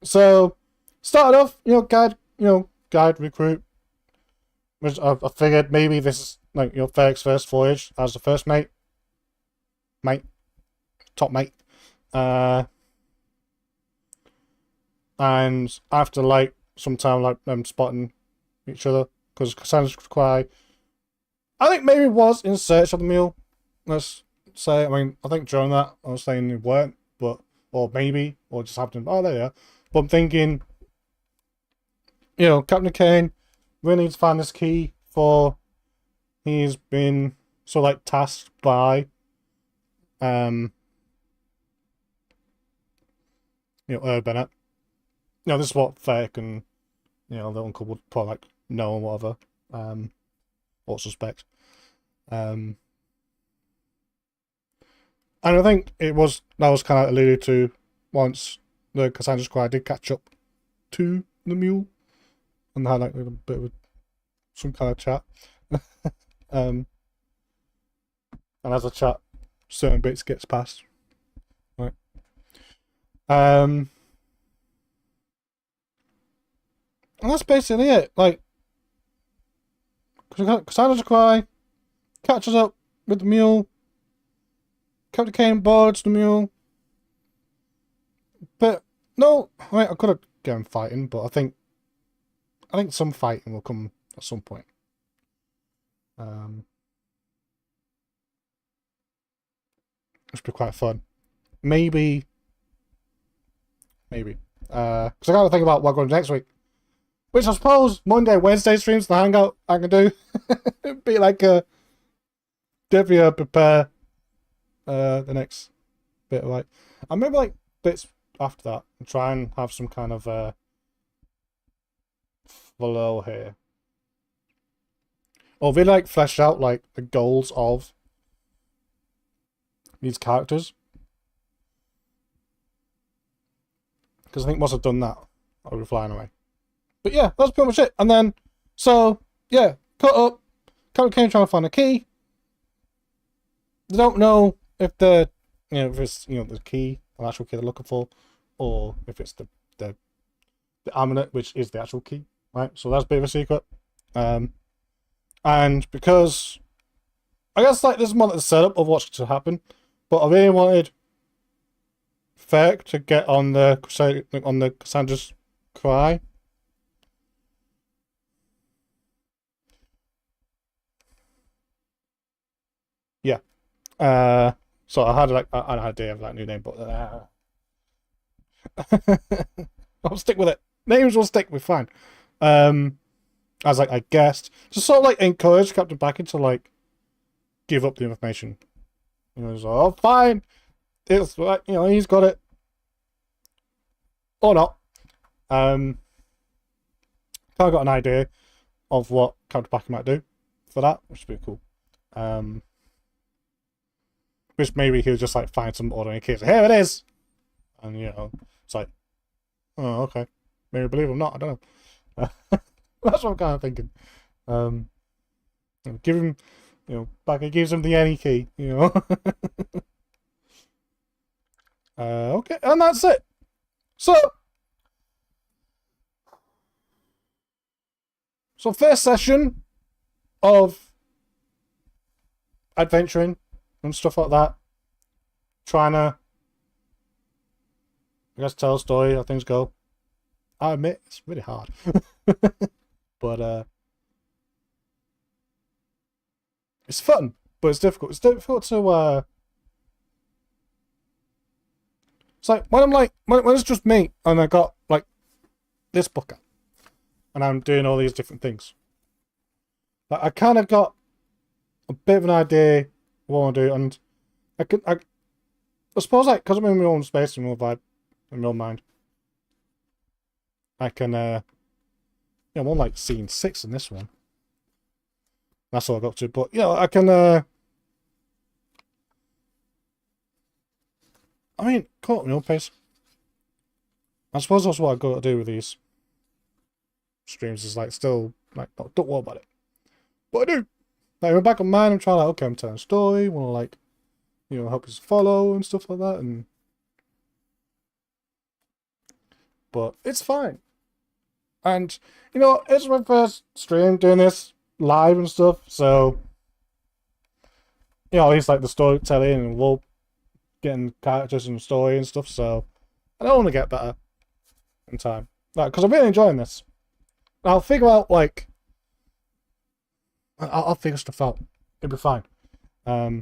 S1: So, started off, guide, recruit. Which I figured maybe this is like Ferrick's first voyage as the first mate. Top mate. And after like some time like them spotting each other, because Cassandra's quite, I think maybe was in search of the mule. Let's say, I mean, I think during that I was saying they weren't, but or just happened. Oh, there they are. But I'm thinking, Captain Kane really needs to find this key for he's been tasked by Bennett. This is what Ferrick and the uncle would probably know and whatever. Or suspect. And I think that was kind of alluded to once the Cassandra Squire did catch up to the mule and had a bit of some kind of chat. And as a chat, certain bits gets passed. Right. And that's basically it. Cassandra Squire catches up with the mule. Captain Kane boards the mule. But no, I could have get him fighting, but I think some fighting will come at some point. Which would be quite fun. Maybe. Because I gotta think about what I'm going to do next week. Which I suppose Monday, Wednesday streams, the hangout I can do. It'd be like definitely prepare the next bit of and maybe bits after that and try and have some kind of flow here. Or really flesh out the goals of these characters. Because I think once I've done that, I'll be flying away. But yeah, that's pretty much it. And then, so, yeah, cut up. Captain Kane trying to find a key. They don't know if the, if it's, the key, an actual key they're looking for, or if it's the amulet, which is the actual key, right? So that's a bit of a secret. And because, I guess, this is more like the setup of what's to happen, but I really wanted Ferrick to get on the Cassandra's cry. Yeah. So I had an idea of that new name, but I'll stick with it. Names will stick. We're fine. As like I guessed, just sort of like encourage Captain Backen to like give up the information. You know, he's like, oh fine, it's like, you know, he's got it or not. Kind of got an idea of what Captain Backen might do for that, which would be cool. Which maybe he'll just like find some ordinary kids. Here it is, and you know, it's like, oh okay, maybe believe him, not, I don't know. That's what I'm kind of thinking. Give him, you know, Backen gives him the any key, you know. Okay, and that's it. So first session of adventuring and stuff like that. Trying to, I guess, tell a story how things go. I admit it's really hard. But it's fun, but it's difficult. It's difficult to it's like when I'm like when it's just me and I got like this book out and I'm doing all these different things. Like I kind of got a bit of an idea what I want to do, and I suppose like because I'm in my own space and my own vibe and my own mind, I can yeah, I'm on like scene 6 in this one. That's all I got to. But yeah, I can I mean, caught at my own pace. I suppose that's what I've got to do with these streams, is like still like don't worry about it. But I do. Like in the back of mind, I'm trying like, okay, I'm telling a story, wanna like, you know, help us follow and stuff like that, and but it's fine. And you know, it's my first stream doing this live and stuff, so you know, it's like the storytelling and we'll getting characters and story and stuff, so I don't want to get better in time. Like, because I'm really enjoying this. I'll figure out like I'll figure stuff out. It'll be fine. I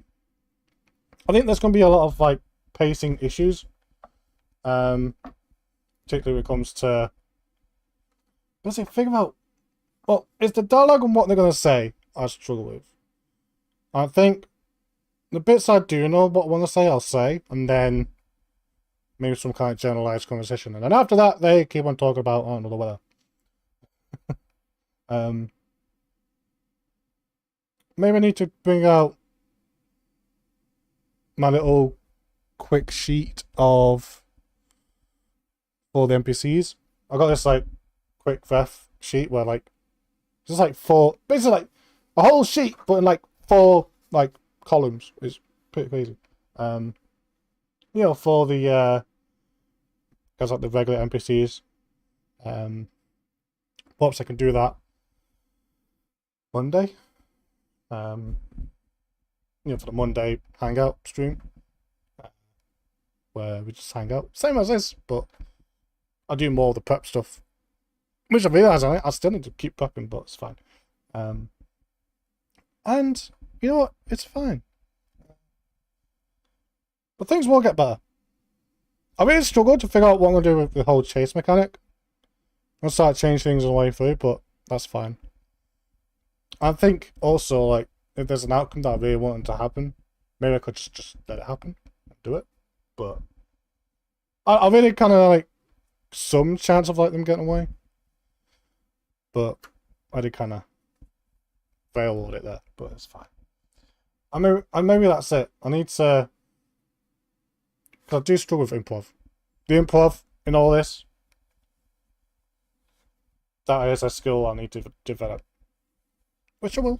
S1: think there's gonna be a lot of like pacing issues. Particularly when it comes to let's say figure out well, it's the dialogue and what they're gonna say I struggle with. I think the bits I do know what I want to say, I'll say, and then maybe some kind of generalized conversation. And then after that, they keep on talking about, oh, no, the weather. Maybe I need to bring out my little quick sheet of all the NPCs. I got this, like, quick Heff sheet where, like, just, like, 4, basically, like, a whole sheet, but in, like, 4, like, columns. Is pretty crazy. You know, for the guys like the regular NPCs. Perhaps I can do that Monday. You know, for the Monday hangout stream. Where we just hang out. Same as this, but I do more of the prep stuff. Which I realise I still need to keep prepping, but it's fine. And you know what? It's fine. But things will get better. I really struggled to figure out what I'm going to do with the whole chase mechanic. I'm going to start changing things on the way through, but that's fine. I think also, like, if there's an outcome that I really wanted to happen, maybe I could just let it happen and do it. But I really kind of like some chance of like them getting away. But I did kind of fail at it there, but it's fine. Maybe that's it. I need to, because I do struggle with improv. The improv in all this, that is a skill I need to develop, which I will.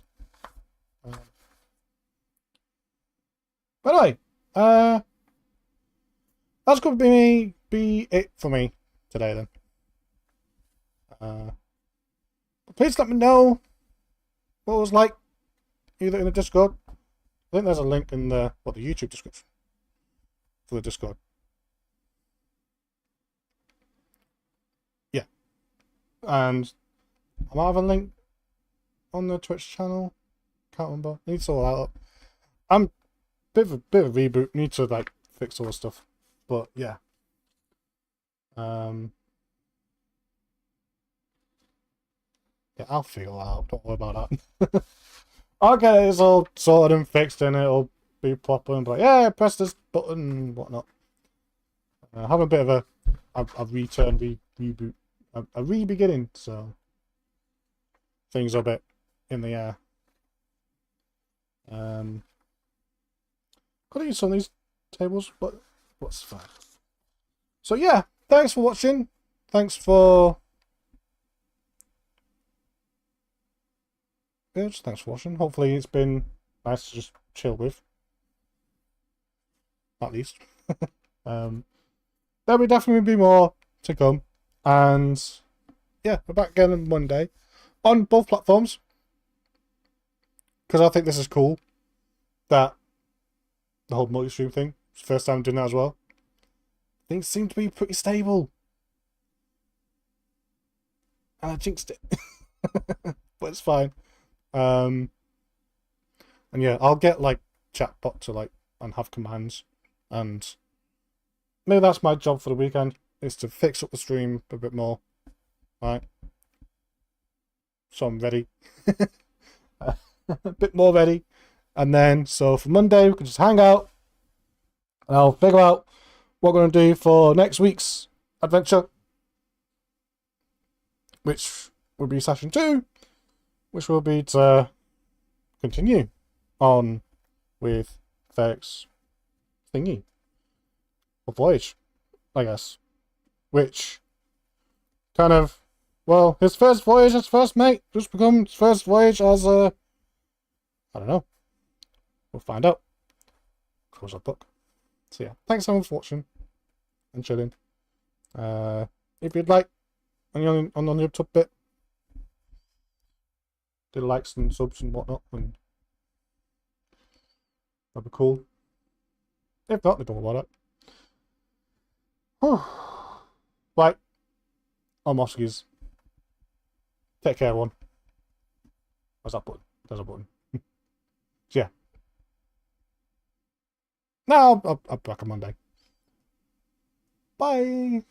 S1: But anyway, that's going to be it for me today then. Please let me know what it was like, either in the Discord. I think there's a link in the YouTube description for the Discord. Yeah, and I might have a link on the Twitch channel. Can't remember. Need to sort that up. I'm bit of a reboot. Need to like fix all the stuff, but yeah. Yeah, I'll figure it out. Don't worry about that. I'll get it all sorted and fixed and it'll be proper and be like, yeah, press this button and whatnot. Having a bit of a return, reboot, a re-beginning, so things are a bit in the air. Could I use some of these tables, but what's fine. So yeah, thanks for watching. Thanks for thanks for watching. Hopefully it's been nice to just chill with. At least. There will definitely be more to come. And yeah, we're back again on Monday. On both platforms. Because I think this is cool. That the whole multi-stream thing. It's the first time I'm doing that as well. Things seem to be pretty stable. And I jinxed it. But it's fine. And yeah, I'll get like chatbot to like and have commands, and maybe that's my job for the weekend, is to fix up the stream a bit more. Right. So I'm ready. A bit more ready. And then so for Monday we can just hang out and I'll figure out what we're gonna do for next week's adventure. Which will be session 2. Which will be to continue on with Ferrick's thingy. Or voyage, I guess. Which kind of, well, his first voyage as first mate just become his first voyage as a, I don't know. We'll find out. Close our book. So yeah, thanks everyone for watching and chilling. If you'd like, on the YouTube bit, do likes and subs and whatnot, and that'd be cool. If not, don't worry about it. Right. I'm Moskies. Take care, everyone. Where's that button? There's a button. So yeah. Now I'll be back on Monday. Bye.